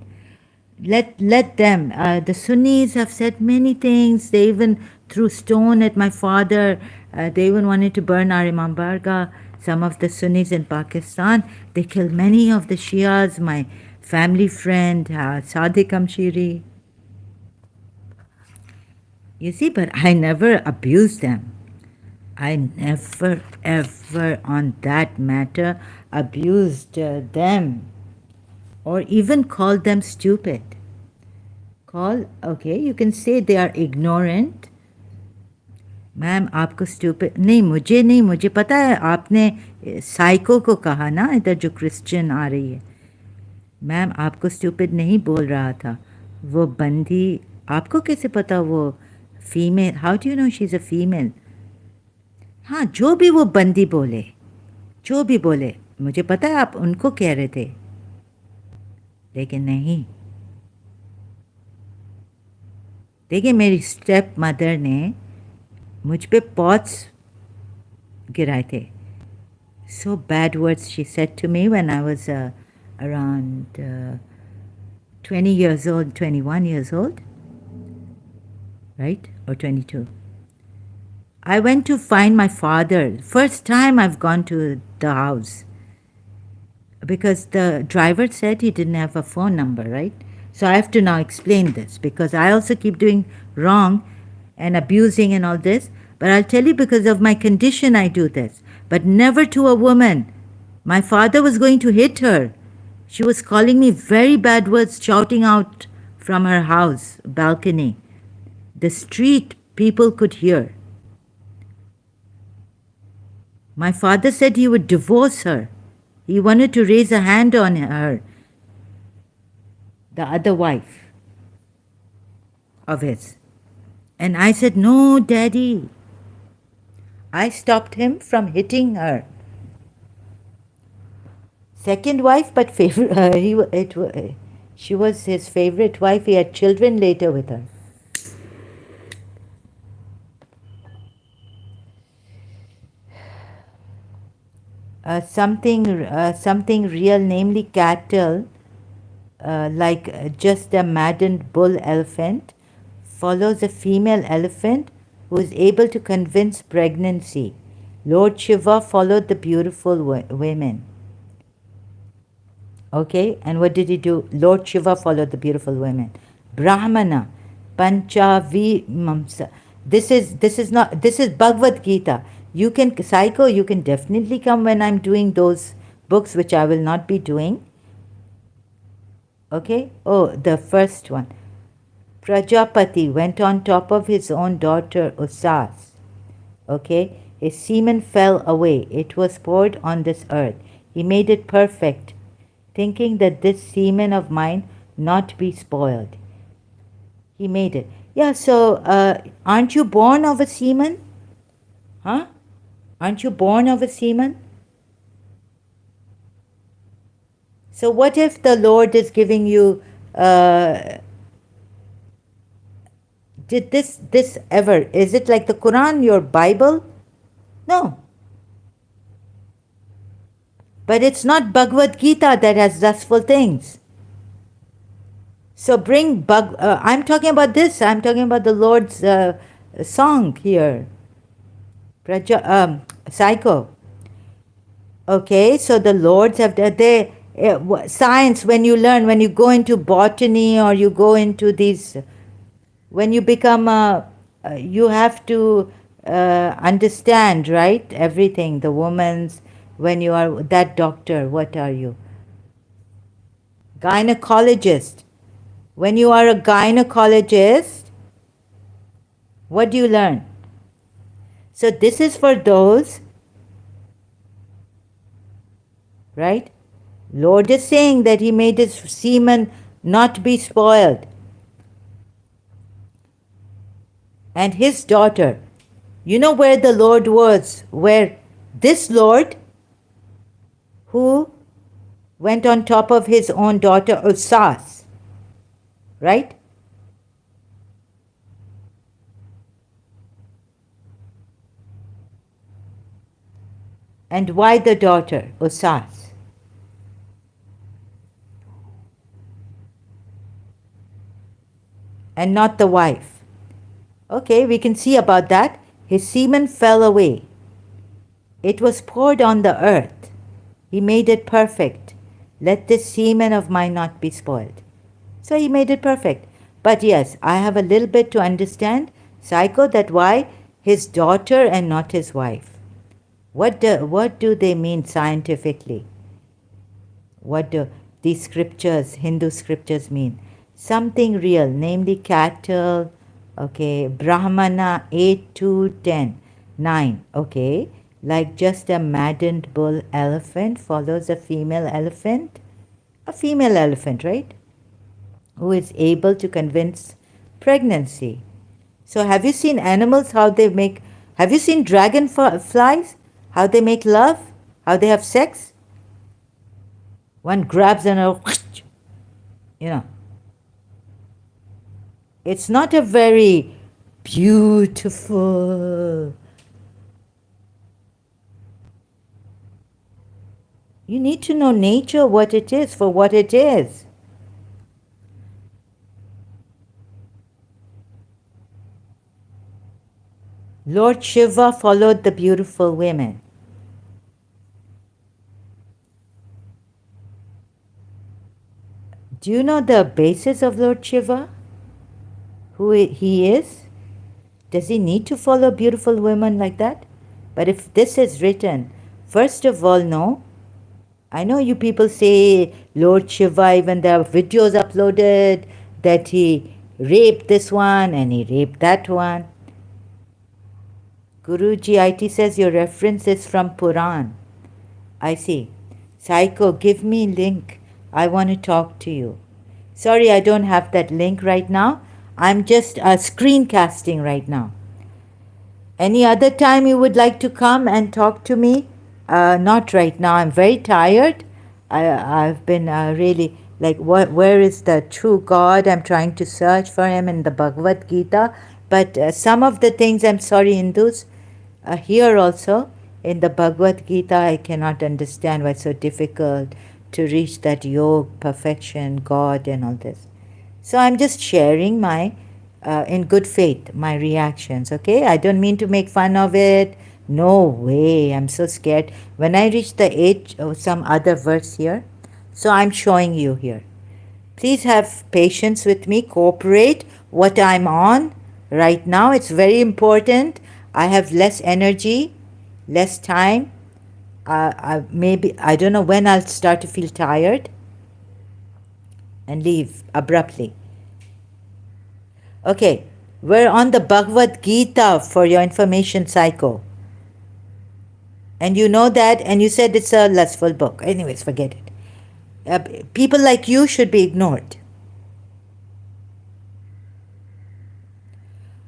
Let them. The Sunnis have said many things. They even threw stone at my father. They even wanted to burn our Imam Barga. Some of the Sunnis in Pakistan, they killed many of the Shias. My family friend, Sadiq Amshiri. You see, but I never abused them. I never, ever on that matter abused them or even called them stupid. Okay, you can say they are ignorant. Ma'am आपको stupid नहीं, मुझे पता है आपने psycho को कहा ना इधर जो क्रिश्चियन आ रही है. मैम आपको स्टूपिड नहीं बोल रहा था. वो बंदी आपको कैसे पता वो female? How do you know she is a female? हाँ, जो भी वो बंदी बोले, जो भी बोले, मुझे पता है आप उनको कह रहे थे, लेकिन नहीं. देखिए, मेरी स्टेप मदर ने मुझ पे पॉट्स गिराए थे. So bad words she said to me when I was around 20 years old, 21 years old, right? Or 22. I went to find my father. First time I've gone to the house. Because the driver said he didn't have a phone number, right? So I have to now explain this because I also keep doing wrong and abusing and all this. But I'll tell you, because of my condition I do this. But never to a woman. My father was going to hit her. She was calling me very bad words, shouting out from her house balcony. The street people could hear. My father said he would divorce her. He wanted to raise a hand on her, the other wife of his. And I said, no, Daddy. I stopped him from hitting her. Second wife, but she was his favorite wife. He had children later with her. Something real, namely cattle, just a maddened bull elephant, follows a female elephant who is able to convince pregnancy. Lord Shiva followed the beautiful women. Okay, and what did he do? Lord Shiva followed the beautiful women. Brahmana, Panchavimamsa. This is Bhagavad Gita. You can definitely come when I'm doing those books, which I will not be doing. Okay? Oh, the first one. Prajapati went on top of his own daughter Usas. Okay? His semen fell away. It was poured on this earth. He made it perfect, thinking that this semen of mine not be spoiled. He made it. Yeah, so aren't you born of a semen? Huh? Aren't you born of a semen? So what if the Lord is giving you, did this ever, is it like the Quran, your Bible? No. But it's not Bhagavad Gita that has lustful things. So bring I'm talking about this. I'm talking about the Lord's song here. Psycho. Okay, so the Lords have science. When you go into botany or you go into these When you become you have to understand, right? Everything. The woman's, when you are that doctor, what are you? Gynecologist. When you are a gynecologist, what do you learn? So this is for those, right? Lord is saying that he made his semen not be spoiled. And his daughter, you know where the Lord was? Where this Lord, who went on top of his own daughter Usas, right? And why the daughter Usas? And not the wife? Okay, we can see about that. His semen fell away. It was poured on the earth. He made it perfect. Let this semen of mine not be spoiled. So he made it perfect. But yes, I have a little bit to understand, Psycho, that why his daughter and not his wife. What do they mean scientifically? What do these scriptures, Hindu scriptures, mean? Something real, namely cattle, okay, Brahmana 8 to 10, 9, okay, like just a maddened bull elephant follows a female elephant, right, who is able to convince pregnancy. So have you seen animals, how they make, have you seen dragonflies, how they make love, how they have sex? One grabs another, you know. It's not a very beautiful. You need to know nature, what it is, for what it is. Lord Shiva followed the beautiful women. Do you know the basis of Lord Shiva? Who he is? Does he need to follow beautiful women like that? But if this is written, first of all, no. I know you people say Lord Shiva, even there are videos uploaded that he raped this one and he raped that one. Guruji IT says your reference is from Puran. I see. Psycho, give me link. I want to talk to you. Sorry, I don't have that link right now. I'm just screencasting right now. Any other time you would like to come and talk to me? Not right now. I'm very tired. I've been really like, where is the true God? I'm trying to search for him in the Bhagavad Gita. But some of the things, I'm sorry, Hindus, here also in the Bhagavad Gita, I cannot understand why it's so difficult to reach that yoga, perfection, God, and all this. So I'm just sharing my, in good faith, my reactions, okay? I don't mean to make fun of it. No way. I'm so scared. When I reach the age of some other verse here, so I'm showing you here. Please have patience with me. Cooperate what I'm on right now. It's very important. I have less energy, less time. Maybe, I don't know when I'll start to feel tired and leave abruptly. Okay, we're on the Bhagavad Gita for your information, Psycho. And you know that, and you said it's a lustful book. Anyways, forget it. People like you should be ignored.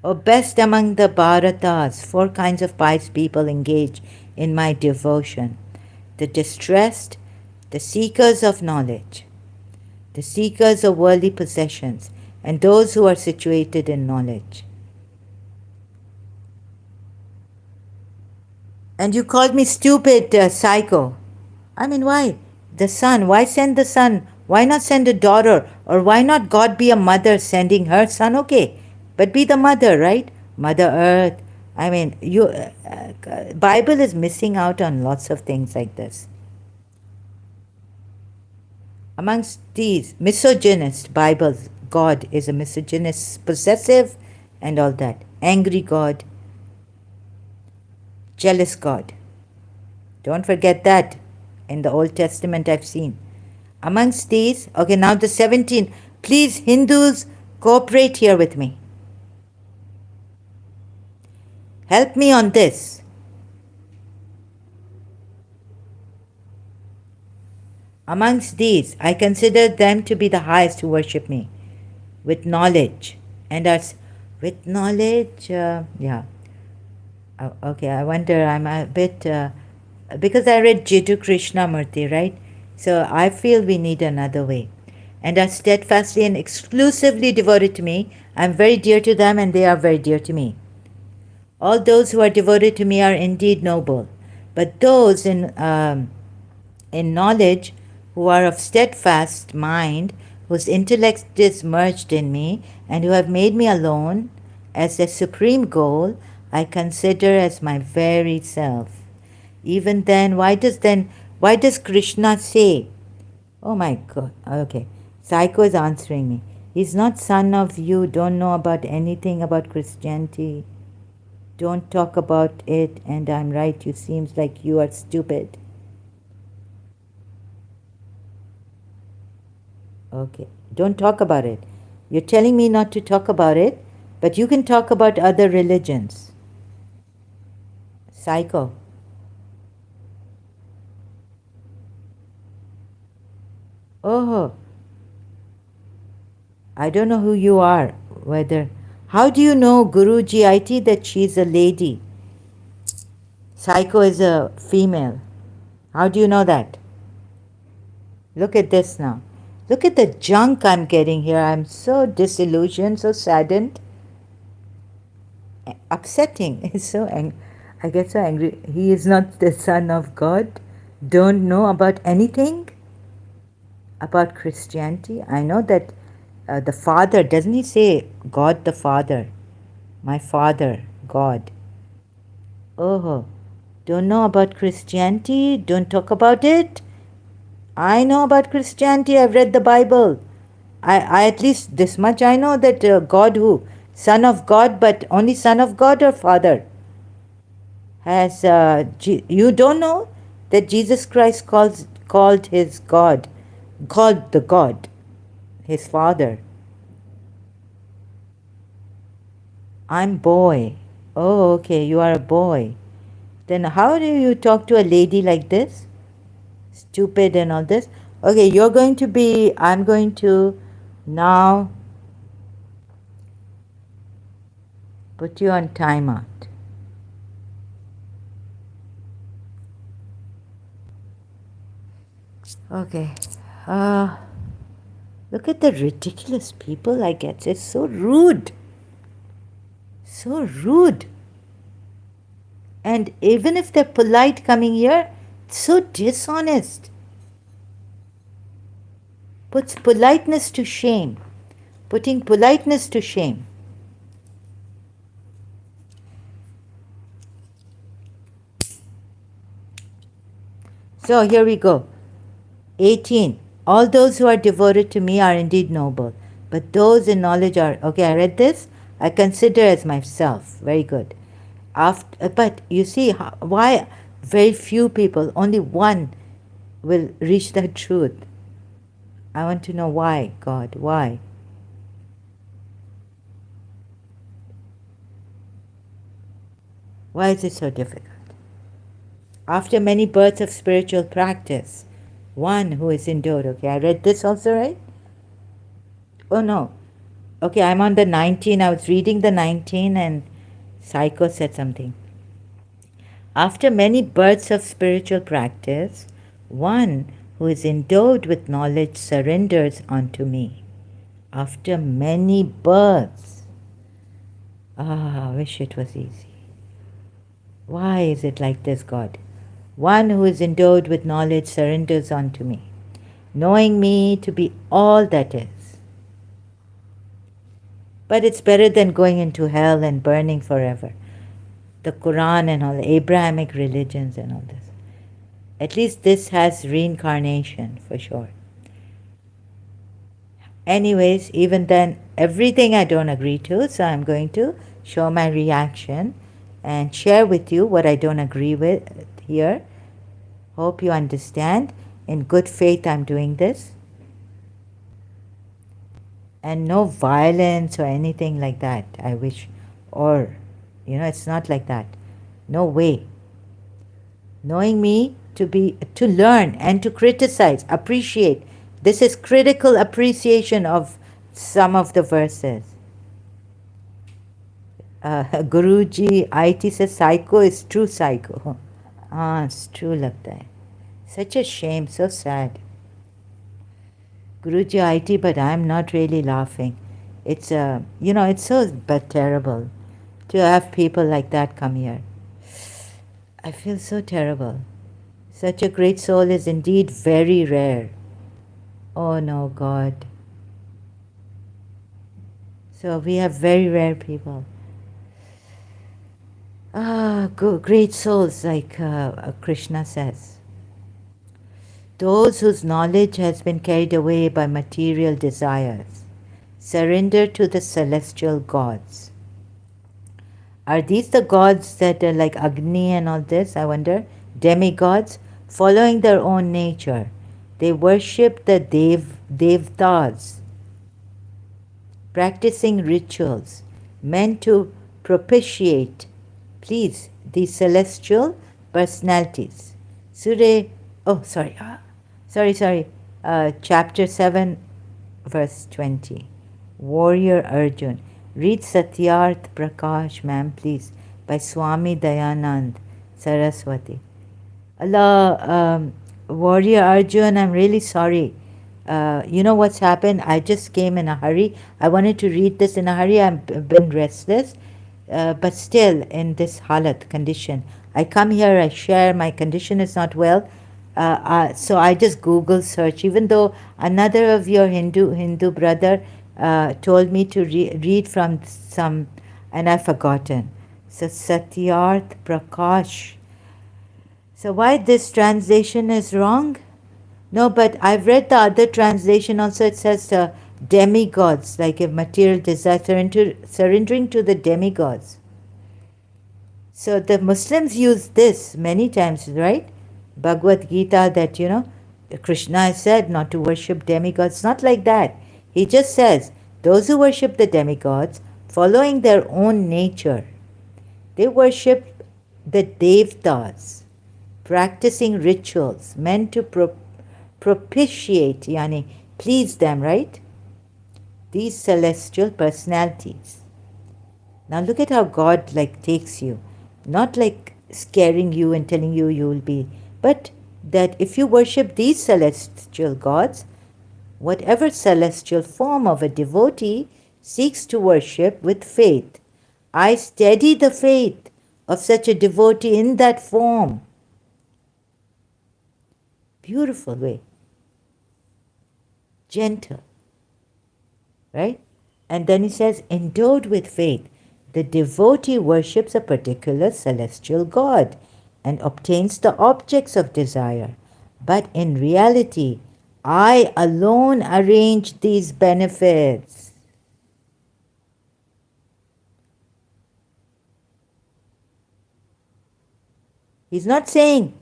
Oh, best among the Bharatas, 4 kinds of pious people engage in my devotion: the distressed, the seekers of knowledge, the seekers of worldly possessions, and those who are situated in knowledge. And you called me stupid, Psycho. I mean, why? The son. Why send the son? Why not send a daughter? Or why not God be a mother sending her son? Okay, but be the mother, right? Mother Earth. I mean, Bible is missing out on lots of things like this. Amongst these misogynist God is a misogynist, possessive, and all that. Angry God, jealous God. Don't forget that. In the Old Testament I've seen. Amongst these, okay, now the 17. Please, Hindus, cooperate here with me. Help me on this. Amongst these, I consider them to be the highest who worship me with knowledge. And as with knowledge, yeah. Okay, I wonder, I'm a bit, because I read Jiddu Krishnamurti, right? So I feel we need another way. And are steadfastly and exclusively devoted to me. I'm very dear to them and they are very dear to me. All those who are devoted to me are indeed noble. But those in knowledge who are of steadfast mind, whose intellect is merged in me, and who have made me alone as their supreme goal, I consider as my very self. Even then, why does Krishna say, oh my God, okay, Psycho is answering me. He's not son of you, don't know about anything about Christianity. Don't talk about it, and I'm right, you seems like you are stupid. Okay, don't talk about it. You're telling me not to talk about it, but you can talk about other religions. Psycho. Oh, I don't know who you are, whether... How do you know, Guruji IT, that she's a lady? Psycho is a female. How do you know that? Look at this now. Look at the junk I'm getting here. I'm so disillusioned, so saddened. Upsetting. It's so I get so angry. He is not the son of God. Don't know about anything about Christianity. I know that the Father, doesn't he say God the Father? My Father, God. Oh, don't know about Christianity. Don't talk about it. I know about Christianity. I've read the Bible. I at least this much I know, that God who? Son of God, but only Son of God or Father? Has you don't know that Jesus Christ called his God, called the God, his Father. I'm boy. Oh, okay, you are a boy. Then how do you talk to a lady like this? Stupid and all this. Okay, you're going to be, I'm going to now put you on timeout. Okay. Look at the ridiculous people I get. It's so rude. So rude. And even if they're polite coming here, it's so dishonest. Puts politeness to shame. Putting politeness to shame. So here we go. 18. All those who are devoted to me are indeed noble, but those in knowledge are... Okay, I read this. I consider as myself. Very good. But you see, why very few people, only one will reach that truth. I want to know why, God, why? Why is it so difficult? After many births of spiritual practice, one who is endowed. Okay, I read this also, right? Oh no. Okay, I'm on the 19. I was reading the 19 and Psycho said something. After many births of spiritual practice, one who is endowed with knowledge surrenders unto me. After many births. I wish it was easy. Why is it like this, God? One who is endowed with knowledge surrenders unto me, knowing me to be all that is. But it's better than going into hell and burning forever. The Quran and all the Abrahamic religions and all this. At least this has reincarnation for sure. Anyways, even then, everything I don't agree to, so I'm going to show my reaction and share with you what I don't agree with here. Hope you understand. In good faith, I'm doing this. And no violence or anything like that, I wish. Or, it's not like that. No way. Knowing me to learn and to criticize, appreciate. This is critical appreciation of some of the verses. Guruji, IT says psycho is true psycho. It's true लगता है. Such a shame, so sad. Guruji IT, but I'm not really laughing. It's it's so but terrible to have people like that come here. I feel so terrible. Such a great soul is indeed very rare. Oh no, God. So we have very rare people. Great souls, like Krishna says. Those whose knowledge has been carried away by material desires surrender to the celestial gods. Are these the gods that are like Agni and all this, I wonder? Demigods, following their own nature. They worship the Devtas, practicing rituals meant to propitiate, please, the celestial personalities. Chapter 7, verse 20. Warrior Arjun. Read Satyarth Prakash, ma'am, please, by Swami Dayanand Saraswati. Allah, Warrior Arjun, I'm really sorry. You know what's happened? I just came in a hurry. I wanted to read this in a hurry. I've been restless. But still, in this halat condition, I come here, I share, my condition is not well. So I just Google search, even though another of your Hindu brother told me to read from some, and I've forgotten. So Satyarth Prakash. So why this translation is wrong? No, but I've read the other translation also. It says demigods, like a material desire, surrendering to the demigods. So the Muslims use this many times, right? Bhagavad Gita, that, Krishna said not to worship demigods. Not like that. He just says, those who worship the demigods, following their own nature, they worship the Devtas, practicing rituals meant to propitiate, yani please them, right? These celestial personalities. Now look at how God takes you. Not like scaring you and telling you will be, but that if you worship these celestial gods, whatever celestial form of a devotee seeks to worship with faith, I steady the faith of such a devotee in that form. Beautiful way. Gentle. Right? And then he says, endowed with faith, the devotee worships a particular celestial god and obtains the objects of desire. But in reality, I alone arrange these benefits. He's not saying,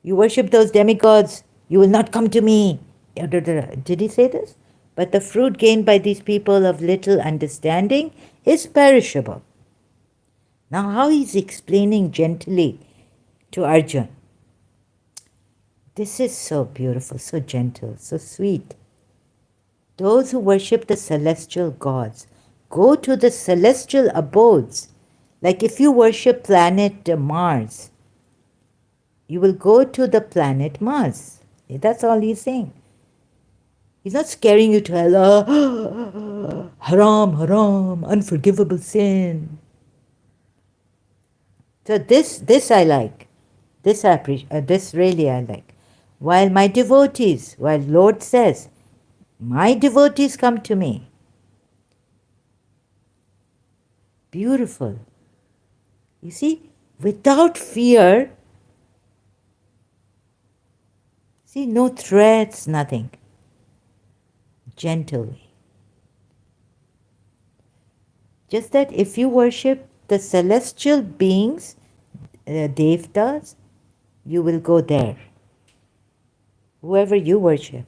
you worship those demigods, you will not come to me. Did he say this? But the fruit gained by these people of little understanding is perishable. Now how he's explaining gently to Arjun. This is so beautiful, so gentle, so sweet. Those who worship the celestial gods go to the celestial abodes. Like if you worship planet Mars, you will go to the planet Mars. That's all he's saying. He's not scaring you to hell. Haram, haram, unforgivable sin. So this I like. This I appreciate. This really I like. While Lord says, my devotees come to me. Beautiful. You see, without fear, see, no threats, nothing. gentle way. Just that if you worship the celestial beings, devatas, you will go there. Whoever you worship.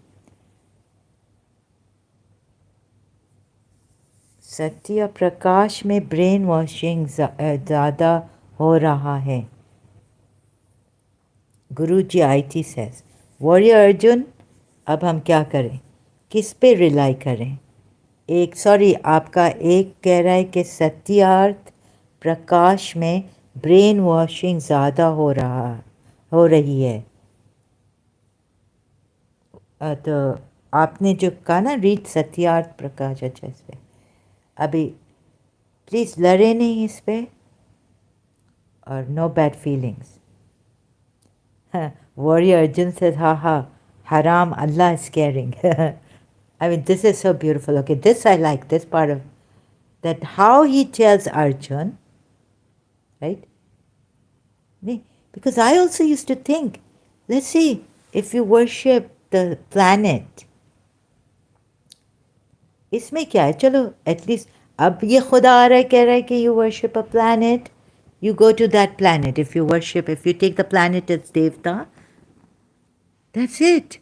Satya Prakash में brain washing ज़्यादा हो रहा है. गुरुजी IT says, warrior Arjun, अब हम क्या करें, किस पे रिलाई करें? आपका एक कह रहा है कि सत्यार्थ प्रकाश में ब्रेन वॉशिंग ज़्यादा हो रही है. तो आपने जो कहा ना, रीड सत्यार्थ प्रकाश, अच्छा इस पे अभी प्लीज़ लड़े नहीं इस पे, और no bad feelings. Warrior Arjun says, haha, haram, Allah is caring. I mean, this is so beautiful. Okay, this I like, this part of that, how he tells Arjun, right? Because I also used to think, let's see, if you worship the planet, इसमें क्या है, चलो at least अब ये खुदा आ रहा है, कह रहा है कि you worship a planet, you go to that planet. If you take the planet as devta, that's it.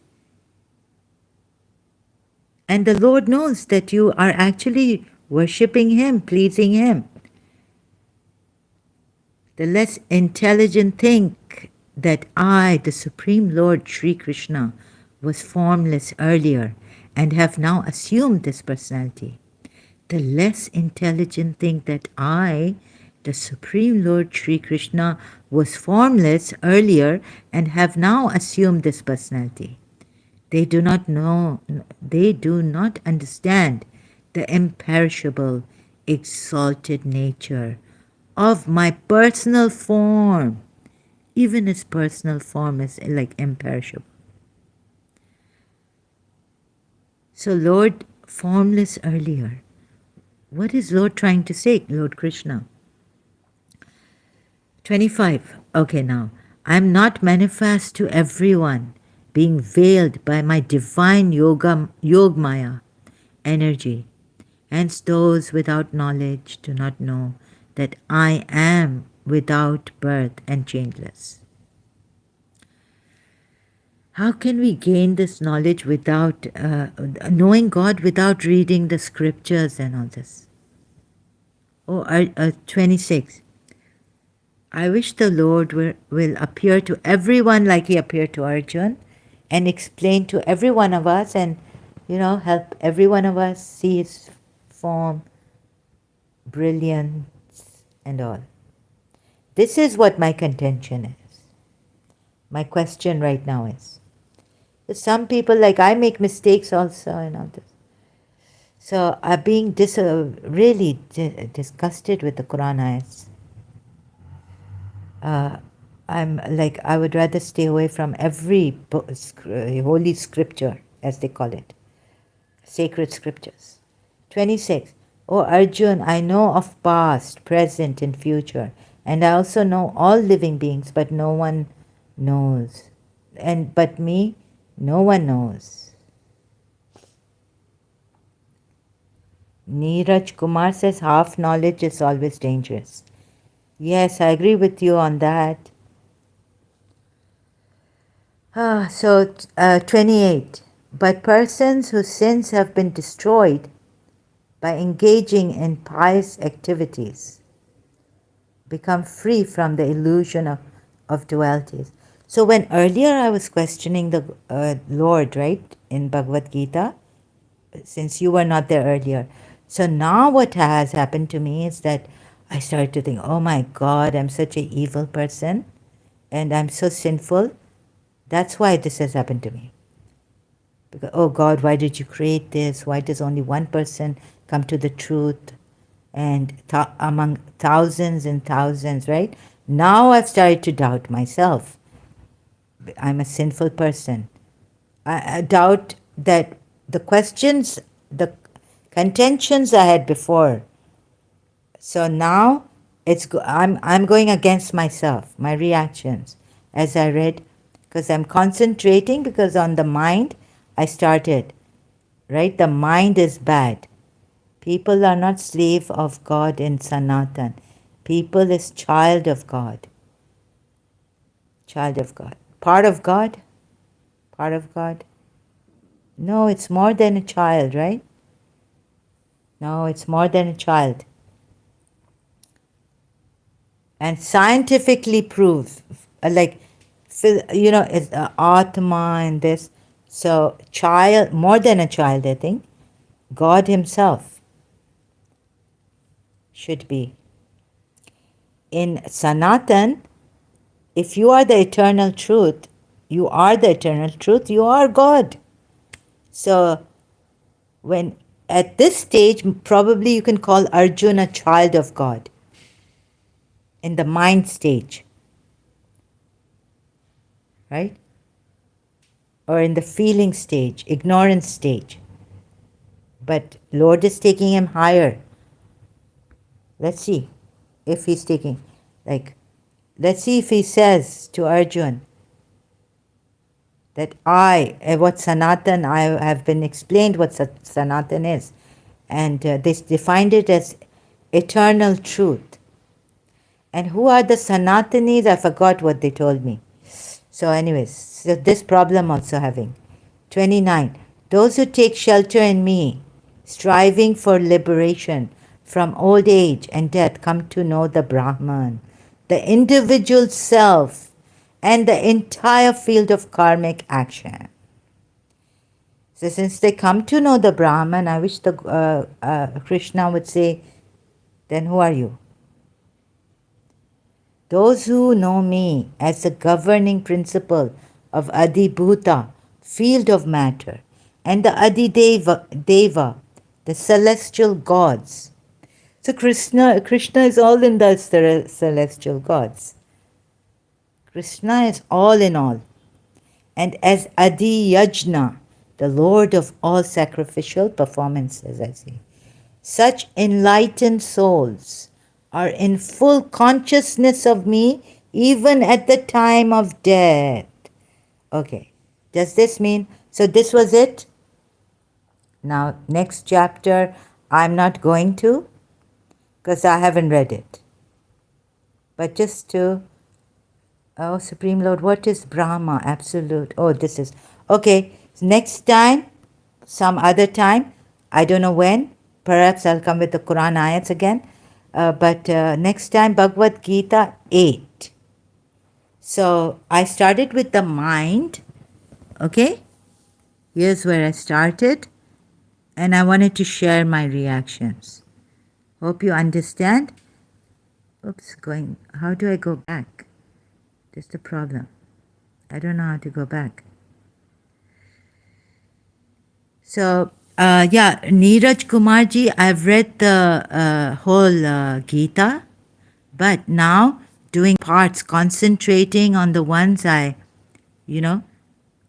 And the Lord knows that you are actually worshipping Him, pleasing Him. The less intelligent think that I, the Supreme Lord Sri Krishna, was formless earlier and have now assumed this personality. The less intelligent think that I, the Supreme Lord Sri Krishna, was formless earlier and have now assumed this personality. They do not understand the imperishable, exalted nature of my personal form. Even his personal form is like imperishable. So Lord, formless earlier. What is Lord trying to say, Lord Krishna? 25. Okay, now. I am not manifest to everyone, being veiled by my divine Yogmaya energy. Hence those without knowledge do not know that I am without birth and changeless. How can we gain this knowledge without knowing God, without reading the scriptures and all this? 26. I wish the Lord will appear to everyone like He appeared to Arjun and explain to every one of us, and help every one of us see His form, brilliance and all. This is what my contention is. My question right now is, some people, like I, make mistakes also and all this. So I'm being really disgusted with the Quran ayats. I'm like, I would rather stay away from every holy scripture, as they call it, sacred scriptures. 26. O Arjun, I know of past, present and future, and I also know all living beings, but no one knows. But me, no one knows. Neeraj Kumar says half knowledge is always dangerous. Yes, I agree with you on that. 28. But persons whose sins have been destroyed by engaging in pious activities become free from the illusion of dualities. So when earlier I was questioning the Lord, right, in Bhagavad Gita, since you were not there earlier. So now what has happened to me is that I started to think, oh my God, I'm such an evil person and I'm so sinful. That's why this has happened to me. Because, oh God, why did you create this? Why does only one person come to the truth? And among thousands and thousands, right? Now I've started to doubt myself. I'm a sinful person. I doubt that the questions, the contentions I had before. So now I'm going against myself, my reactions, as I read, because I'm concentrating, because on the mind I started right? The mind is bad. People are not slave of God in Sanatan. People is child of God. Child of God. Part of God? Part of God? No, it's more than a child, right? No, it's more than a child. And scientifically proved, like, it's Atma and this. So, child, more than a child, I think. God Himself should be. In Sanatan, if you are the eternal truth, you are the eternal truth, you are God. So, when at this stage, probably you can call Arjuna a child of God in the mind stage, right? Or in the feeling stage, ignorance stage. But Lord is taking him higher. Let's see if he's taking, let's see if he says to Arjun that what Sanatan, I have been explained what Sanatan is. And they defined it as eternal truth. And who are the Sanatanis? I forgot what they told me. So anyways, so this problem also having. 29. Those who take shelter in me, striving for liberation from old age and death, come to know the Brahman, the individual self, and the entire field of karmic action. So since they come to know the Brahman, I wish the Krishna would say, then who are you? Those who know me as the governing principle of Adibhuta, field of matter, and the Adideva, the celestial gods. So Krishna is all in the celestial gods. Krishna is all in all. And as Adi Yajna, the Lord of all sacrificial performances, I say. Such enlightened souls are in full consciousness of me even at the time of death. Okay, does this mean, so this was it? Now, next chapter, I'm not going to, because I haven't read it. But just to, oh, Supreme Lord, what is Brahma? Absolute. Oh, this is, okay, next time, some other time, I don't know when, perhaps I'll come with the Quran ayats again. But next time, Bhagavad Gita 8. So I started with the mind. Okay? Here's where I started. And I wanted to share my reactions. Hope you understand. Oops, how do I go back? That's the problem. I don't know how to go back. So, Neeraj Kumarji, I've read the whole Gita, but now doing parts, concentrating on the ones I,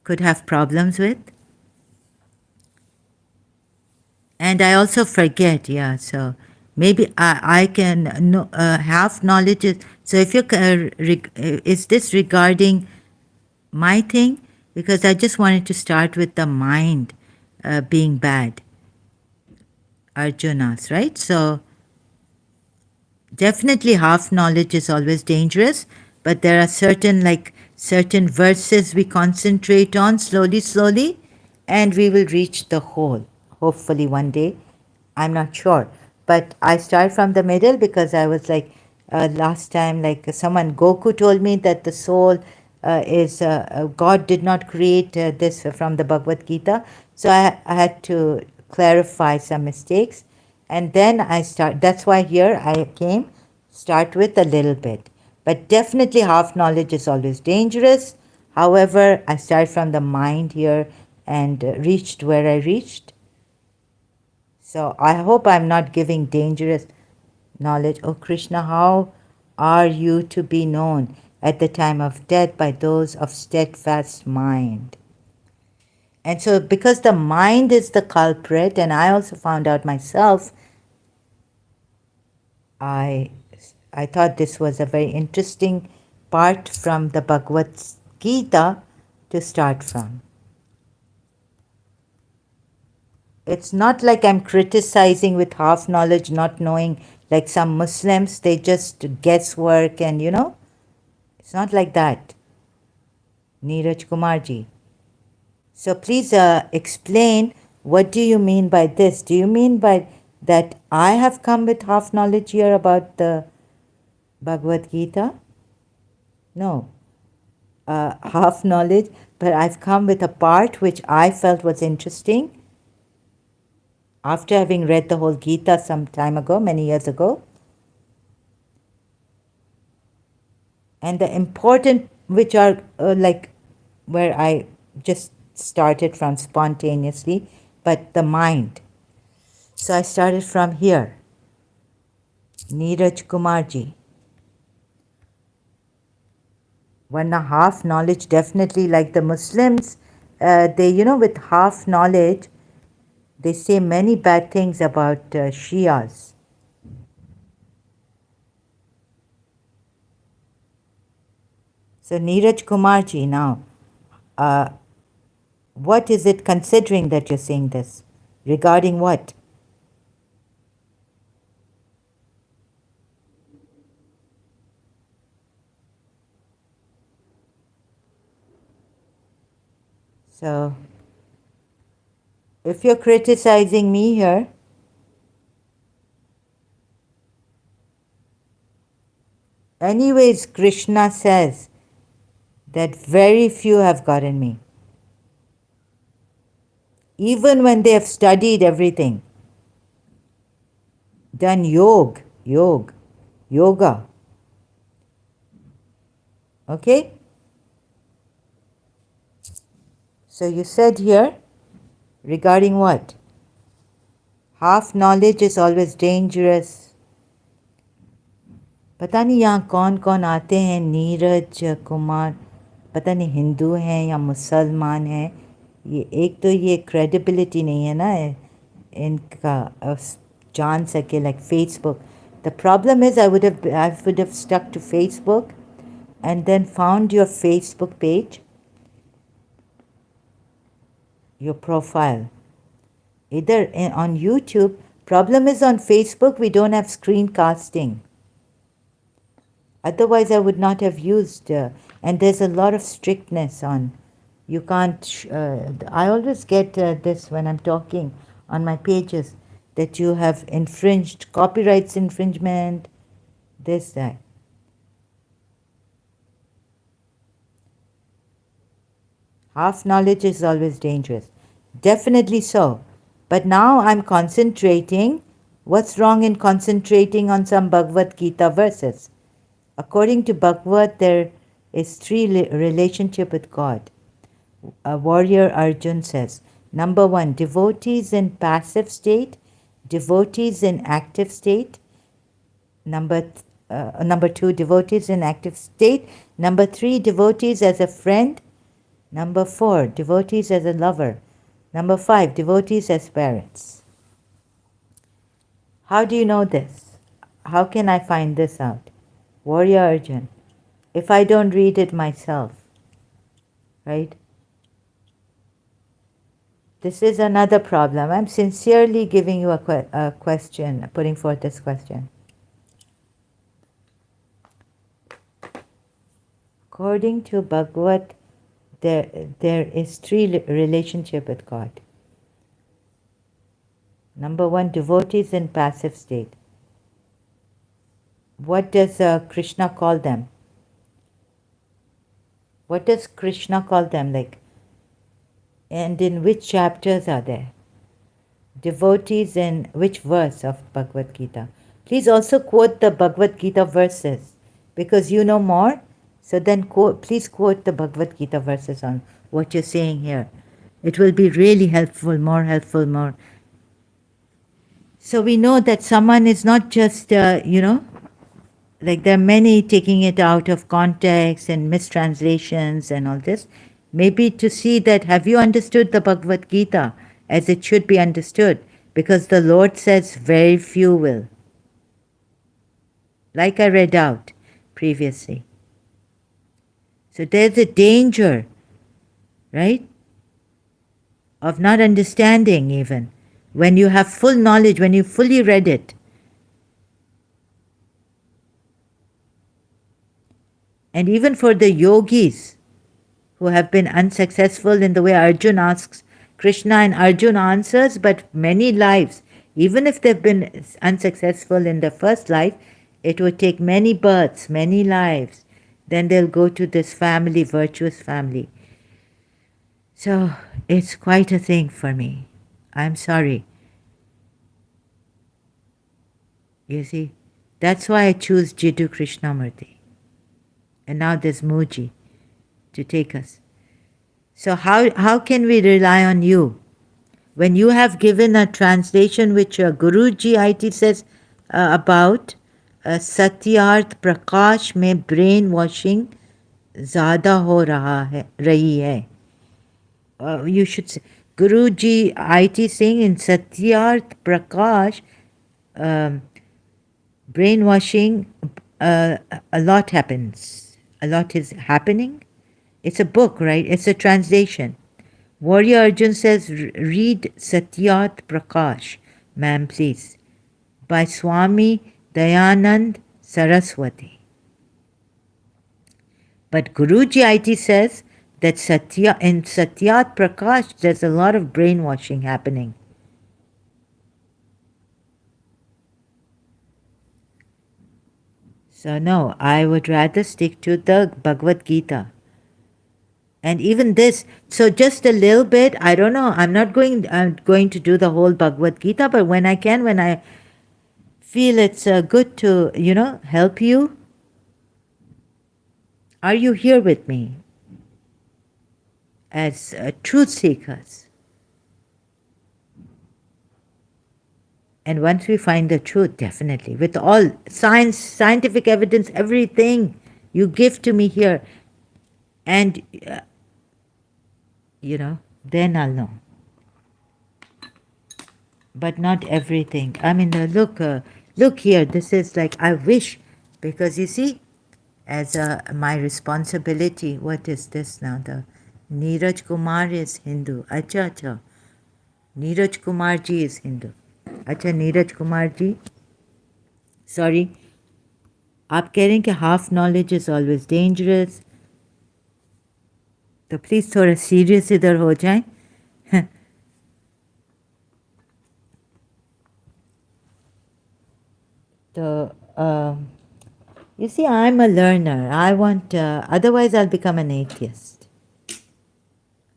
could have problems with. And I also forget, so maybe I can know, half knowledge is, so if you, is this regarding my thing? Because I just wanted to start with the mind being bad, Arjuna's, right? So definitely half knowledge is always dangerous, but there are certain verses we concentrate on slowly, and we will reach the whole, hopefully one day. I'm not sure. But I start from the middle because I was last time, Goku told me that the soul God did not create this from the Bhagavad Gita. So I had to clarify some mistakes. And then that's why here I start with a little bit. But definitely half knowledge is always dangerous. However, I start from the mind here and reached where I reached. So I hope I'm not giving dangerous knowledge. Oh Krishna, how are you to be known at the time of death by those of steadfast mind? And so because the mind is the culprit, and I also found out myself, I thought this was a very interesting part from the Bhagavad Gita to start from. It's not like I'm criticizing with half knowledge, not knowing, like some Muslims, they just guesswork and it's not like that, Neeraj Kumarji. So please explain, what do you mean by this? Do you mean by that I have come with half knowledge here about the Bhagavad Gita? No, half knowledge, but I've come with a part which I felt was interesting after having read the whole Gita some time ago, many years ago. And the important, which are like where I just started from spontaneously, but the mind. So I started from here. Neeraj Kumarji. One and a half knowledge, definitely, like the Muslims, they, with half knowledge, they say many bad things about Shias. So Neeraj Kumarji, now, what is it considering that you're saying this? Regarding what? So, if you're criticizing me here, anyways, Krishna says that very few have gotten me. Even when they have studied everything, done yoga. Okay? So you said here, regarding what? Half knowledge is always dangerous. पता नहीं यहाँ कौन कौन आते हैं, नीरज कुमार, पता नहीं हिंदू हैं या मुसलमान हैं. ये एक तो ये क्रेडिबिलिटी नहीं है ना इनका जान सके, like Facebook. The problem is I would have stuck to Facebook and then found your Facebook page, your profile. Either on YouTube, problem is on Facebook we don't have screencasting. Otherwise I would not have used, and there's a lot of strictness on, you can't, I always get this when I'm talking on my pages, that you have infringed, copyrights infringement, this, that. Half knowledge is always dangerous. Definitely so. But now I'm concentrating. What's wrong in concentrating on some Bhagavad Gita verses? According to Bhagavad, there is three relationship with God. A warrior Arjun says, number 1, devotees in passive state, devotees in active state. Number 2, devotees in active state. Number 3, devotees as a friend. Number 4, devotees as a lover. Number 5, devotees as parents. How do you know this? How can I find this out? Warrior Arjun, if I don't read it myself, right? This is another problem. I'm sincerely giving you a question, putting forth this question. According to Bhagavad, there is 3 relationship with God. Number 1, devotees in passive state. What does Krishna call them? What does Krishna call them? Like, and in which chapters are there? Devotees in which verse of Bhagavad Gita? Please also quote the Bhagavad Gita verses, because you know more. So then please quote the Bhagavad Gita verses on what you're saying here. It will be really helpful, more helpful, more. So we know that someone is not just, like there are many taking it out of context and mistranslations and all this. Maybe to see that, have you understood the Bhagavad Gita as it should be understood? Because the Lord says very few will. Like I read out previously. So there's a danger, right, of not understanding even. when you have full knowledge, when you fully read it. And even for the yogis who have been unsuccessful in the way Arjun asks Krishna and Arjun answers, but many lives, even if they've been unsuccessful in the first life, it would take many births, many lives. Then they'll go to this family, virtuous family. So it's quite a thing for me. I'm sorry. You see, that's why I choose Jiddu Krishnamurti. And now there's Muji to take us. So how can we rely on you? When you have given a translation which Guruji IT says about Satyarth Prakash mein brainwashing ज़्यादा हो रही है. You should say, Guruji IT saying in Satyarth Prakash, brainwashing, a lot happens. A lot is happening. It's a book, right? It's a translation. Warrior Arjun says, read Satyarth Prakash, ma'am, please, by Swami Dayanand Saraswati. But Guruji IT says that in Satyarth Prakash, there's a lot of brainwashing happening. So no, I would rather stick to the Bhagavad Gita. And even this, so just a little bit, I don't know, I'm going to do the whole Bhagavad Gita, but when I can, when I feel it's good to, help you. Are you here with me? As truth seekers. And once we find the truth, definitely, with all science, scientific evidence, everything you give to me here, and then I'll know. But not everything. I mean, look here. This is like, I wish, because you see, as my responsibility, what is this now? The Neeraj Kumar is Hindu. Acha. Neeraj Kumar ji is Hindu. Acha, Neeraj Kumar ji. Sorry. आप कह रहे हैं कि half knowledge is always dangerous. तो please थोड़ा serious इधर हो जाएं. So, you see, I'm a learner. I want, otherwise I'll become an atheist.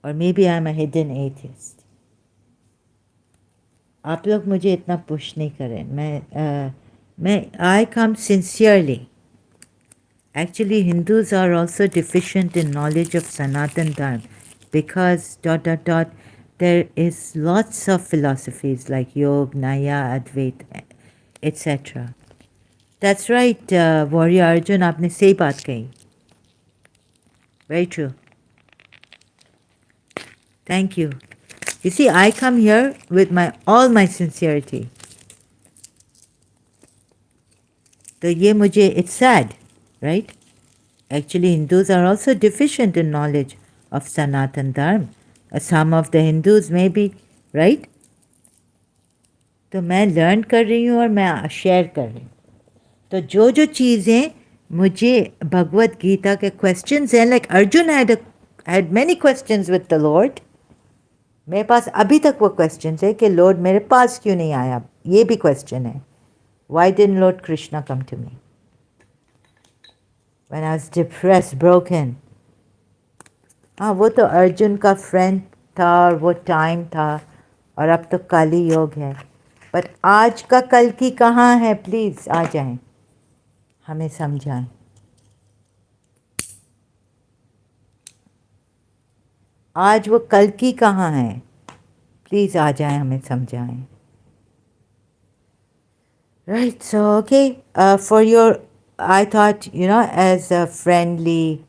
Or maybe I'm a hidden atheist. आप लोग मुझे इतना push नहीं करें. I come sincerely. Actually, Hindus are also deficient in knowledge of Sanatan Dharma because ... there is lots of philosophies like Yoga, Naya, Advaita, etc. That's right, Warrior Arjun, आपने सही बात कही. Very true. Thank you. You see, I come here with all my sincerity. So it's sad, right? Actually, Hindus are also deficient in knowledge of Sanatan Dharma. Some of the Hindus may be, right? तो मैं learn कर रही हूँ और मैं share कर रही हूँ. तो जो चीज़ें मुझे भगवत गीता के questions हैं, like Arjun had many questions with the Lord. मेरे पास अभी तक वो questions है कि Lord मेरे पास क्यों नहीं आया, ये भी question है. Why didn't Lord Krishna come to me? When I was depressed, broken. वो तो अर्जुन का friend था और वो time था और अब तो काली योग है. But आज का कल की कहाँ है? Please आ जाएं, हमें समझाएं. आज वो कल की कहाँ है? Please आ जाएं, हमें समझाएं. Right, so okay, for your, I thought, as a friendly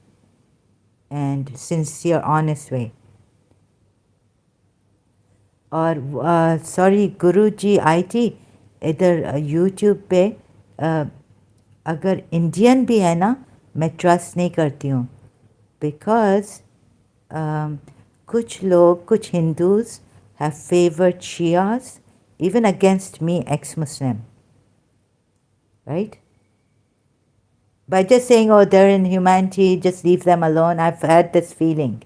and sincere, honest way. और sorry, Guruji IT, इधर YouTube पे अगर Indian भी है ना, मैं trust नहीं करती हूँ. Because कुछ Hindus have favored Shias even against me, ex-Muslim, right? By just saying, oh, they're in humanity, just leave them alone, I've had this feeling.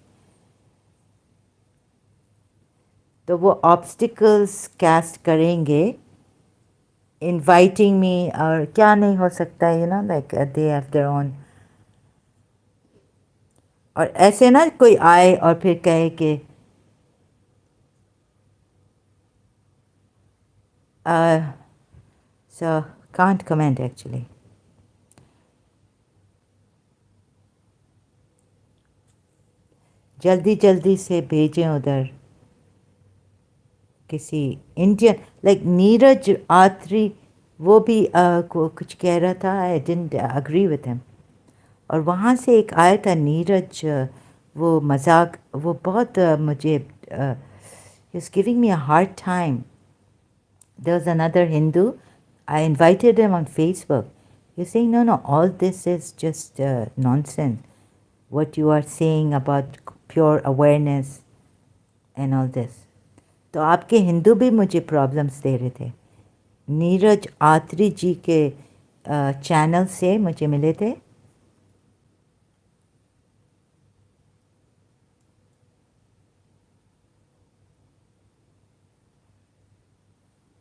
तो वो obstacles cast करेंगे, inviting me, और क्या नहीं हो सकता है, you know, like they have their own. और ऐसे ना कोई आए और फिर कहे कि so can't comment actually. जल्दी जल्दी से भेजें उधर किसी इंडियन, लाइक नीरज आत्री, वो भी कुछ कह रहा था, I didn't agree with him. और वहाँ से एक आया था नीरज, वो मजाक, वो बहुत मुझे he was giving me a hard time. There was another Hindu, I invited him on Facebook. He's saying, no, all this is just nonsense. What you are saying about pure awareness and all this. तो आपके हिंदू भी मुझे problems they रहे थे. नीरज आत्री जी के channel से मुझे मिले थे.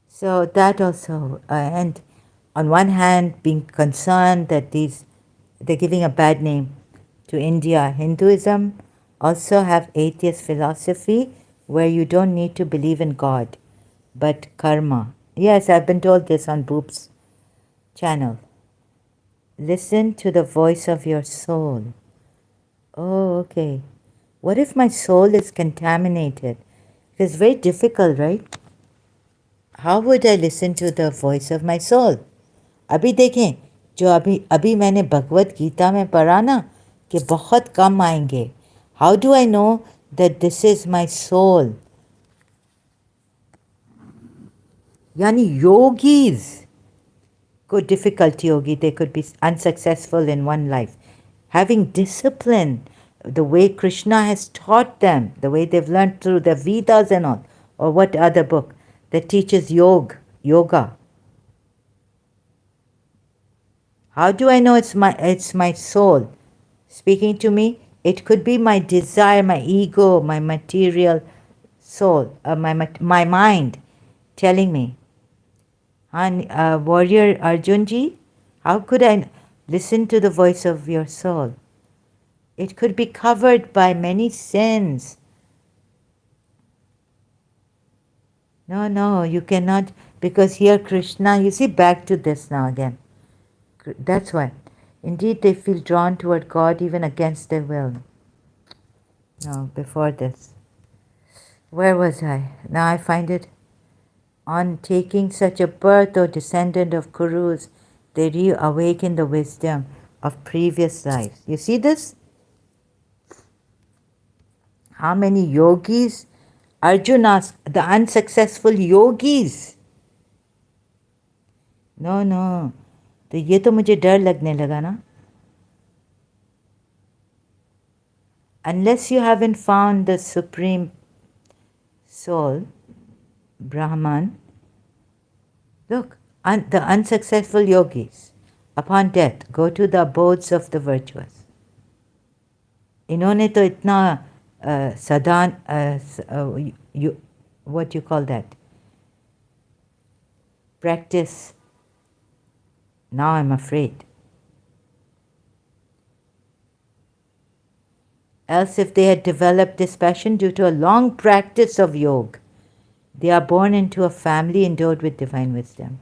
So that also, and on one hand being concerned that they're giving a bad name to India. Hinduism also have atheist philosophy where you don't need to believe in God, but karma. Yes, I've been told this on Boop's channel. Listen to the voice of your soul. Oh, okay. What if my soul is contaminated? It's very difficult, right? How would I listen to the voice of my soul? अभी देखें, जो अभी मैंने भगवद गीता में पढ़ा ना कि बहुत कम आएंगे. How do I know that this is my soul? यानी yogis को difficulty होगी, they could be unsuccessful in one life. Having discipline, the way Krishna has taught them, the way they've learned through the Vedas and all, or what other book that teaches yoga. How do I know it's my soul speaking to me? It could be my desire, my ego, my material soul, my mind telling me. Warrior Arjunji, how could I listen to the voice of your soul? It could be covered by many sins. No, you cannot, because here Krishna, you see, back to this now again. That's why. Indeed, they feel drawn toward God even against their will. No, before this. Where was I? Now I find it. On taking such a birth, O descendant of Kurus, they reawaken the wisdom of previous lives. You see this? How many yogis? Arjuna asked, the unsuccessful yogis. No. तो ये तो मुझे डर लगने लगा ना. Unless you haven't found the supreme soul, Brahman, look, the unsuccessful yogis, upon death, go to the abodes of the virtuous. इन्होंने तो इतना सदान, what you call that? Practice. Now I'm afraid. Else, if they had developed this passion due to a long practice of yoga, they are born into a family endowed with divine wisdom.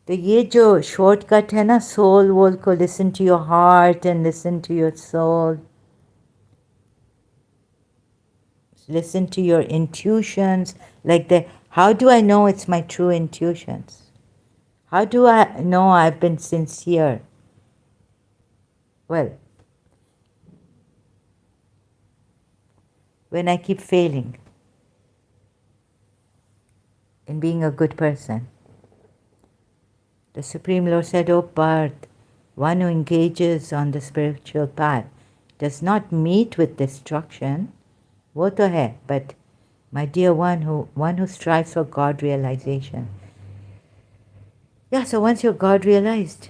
तो ये जो shortcut है ना, soul wall को, listen to your heart and listen to your soul. Listen to your intuitions, like that. How do I know it's my true intuitions? How do I know I've been sincere? Well, when I keep failing in being a good person. The Supreme Lord said, "O Parth, one who engages on the spiritual path does not meet with destruction, वो तो है, but My dear one who strives for God realization. Yeah, so once you're God realized,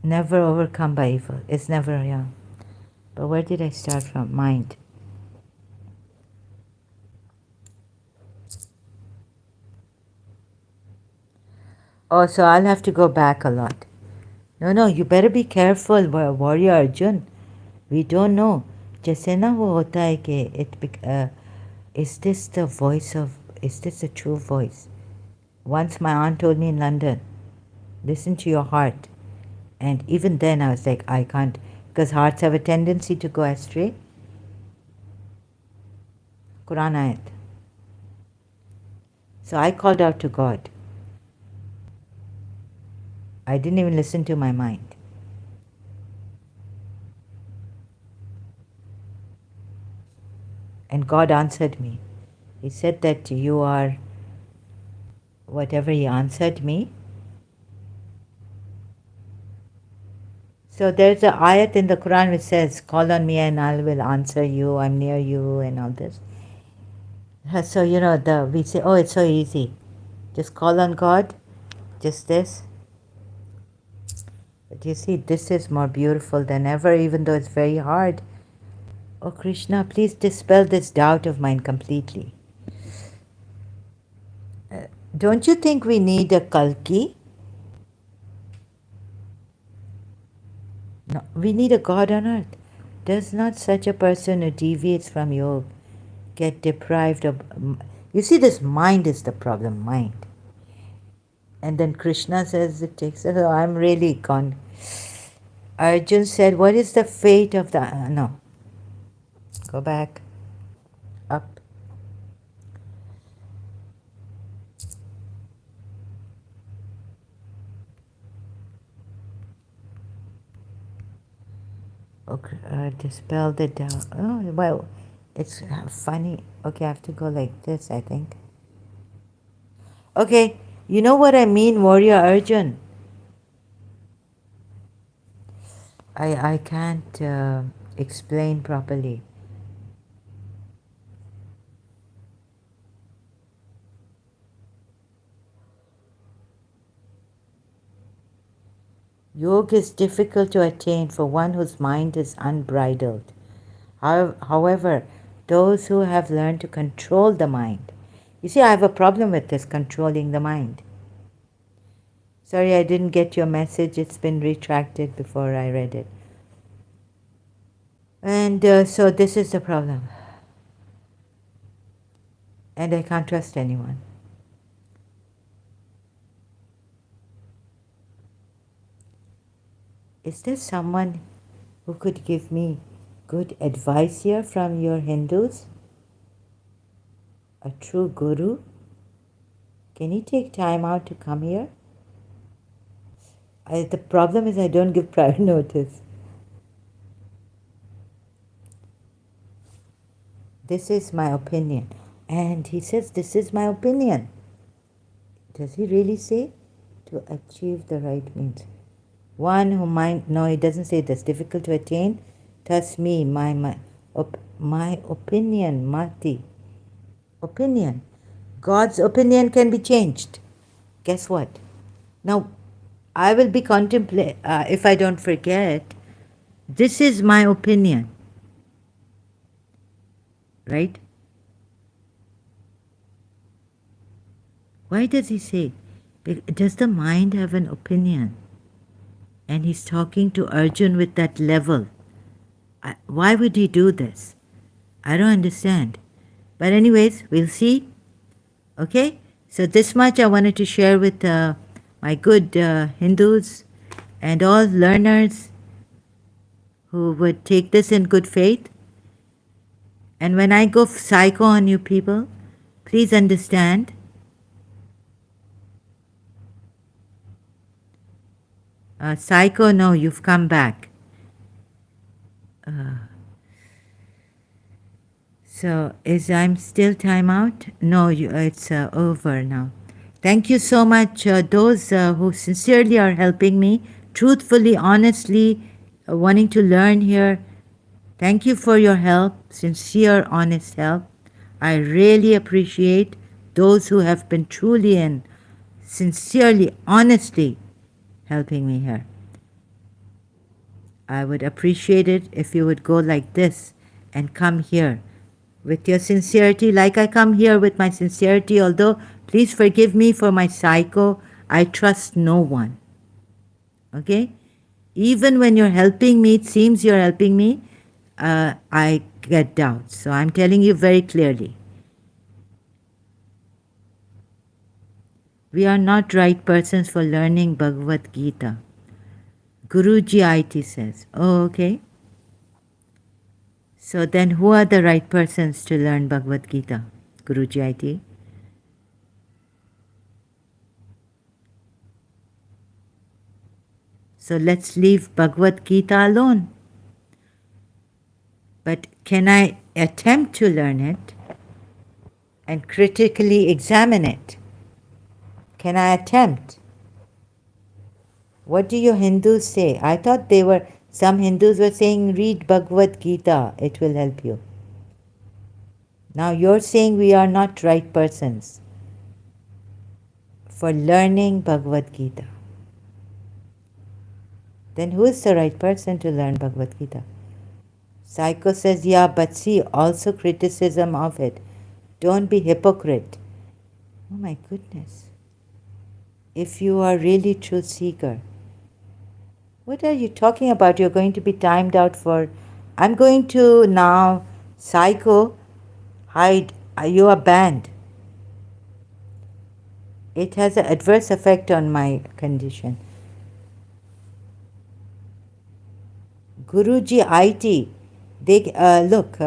never overcome by evil. It's never, yeah. But where did I start from? Mind. Oh, so I'll have to go back a lot. No, you better be careful, warrior Arjun. We don't know. जैसे ना वो होता है कि is this the voice of, is this the true voice? Once my aunt told me in London, listen to your heart. And even then I was like, I can't, because hearts have a tendency to go astray. Quran ayat. So I called out to God. I didn't even listen to my mind. And God answered me. He said that you are, whatever he answered me. So there's an ayat in the Quran which says, call on me and I will answer you, I'm near you and all this. So, we say, oh, it's so easy. Just call on God, just this. But you see, this is more beautiful than ever, even though it's very hard. Oh, Krishna, please dispel this doubt of mine completely. Don't you think we need a Kalki? No, we need a God on earth. Does not such a person who deviates from yoga get deprived of... You see, this mind is the problem, mind. And then Krishna says it takes... Oh, I'm really gone. Arjun said, what is the fate of the... no. Go back. Up. Okay, dispel the doubt. Oh, well, it's funny. Okay, I have to go like this, I think. Okay, you know what I mean, warrior Arjun? I can't explain properly. Yoga is difficult to attain for one whose mind is unbridled. However, those who have learned to control the mind. You see, I have a problem with this, controlling the mind. Sorry, I didn't get your message. It's been retracted before I read it. And so this is the problem. And I can't trust anyone. Is there someone who could give me good advice here from your Hindus? A true guru? Can you take time out to come here? The problem is I don't give prior notice. This is my opinion. And he says, this is my opinion. Does he really say? To achieve the right means. One who mind... No, he doesn't say this. Difficult to attain. Thus me, my opinion, Mati. Opinion. God's opinion can be changed. Guess what? Now, I will be if I don't forget, this is my opinion. Right? Why does he say? Does the mind have an opinion? And he's talking to Arjun with that level. Why would he do this? I don't understand. But anyways, we'll see. Okay? So this much I wanted to share with my good Hindus and all learners who would take this in good faith. And when I go psycho on you people, please understand. Psycho, no, you've come back. So, I'm still time out? No, it's over now. Thank you so much, those who sincerely are helping me, truthfully, honestly, wanting to learn here. Thank you for your help, sincere, honest help. I really appreciate those who have been truly and sincerely, honestly helping me here. I would appreciate it if you would go like this and come here with your sincerity, like I come here with my sincerity, although please forgive me for my psycho. I trust no one. Okay? Even when you're helping me, it seems you're helping me, I get doubts. So I'm telling you very clearly. We are not right persons for learning Bhagavad Gita. Guruji IT says. Oh, okay. So then who are the right persons to learn Bhagavad Gita? Guruji IT? So let's leave Bhagavad Gita alone. But can I attempt to learn it and critically examine it? Can I attempt? What do you Hindus say? I thought some Hindus were saying read Bhagavad Gita, it will help you. Now you're saying we are not right persons for learning Bhagavad Gita. Then who is the right person to learn Bhagavad Gita? Psycho says, yeah, but see, also criticism of it. Don't be hypocrite. Oh my goodness. If you are really truth seeker, what are you talking about? You're going to be timed out for... I'm going to now, Psycho, hide. You are banned. It has an adverse effect on my condition. Guruji IT, they look.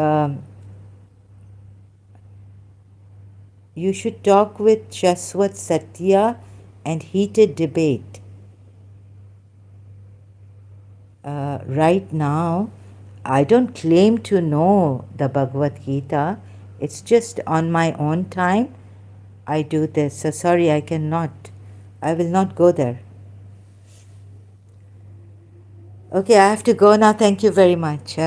You should talk with Shaswat Satya and heated debate. Right now, I don't claim to know the Bhagavad Gita. It's just on my own time I do this. So sorry, I cannot. I will not go there. Okay, I have to go now. Thank you very much.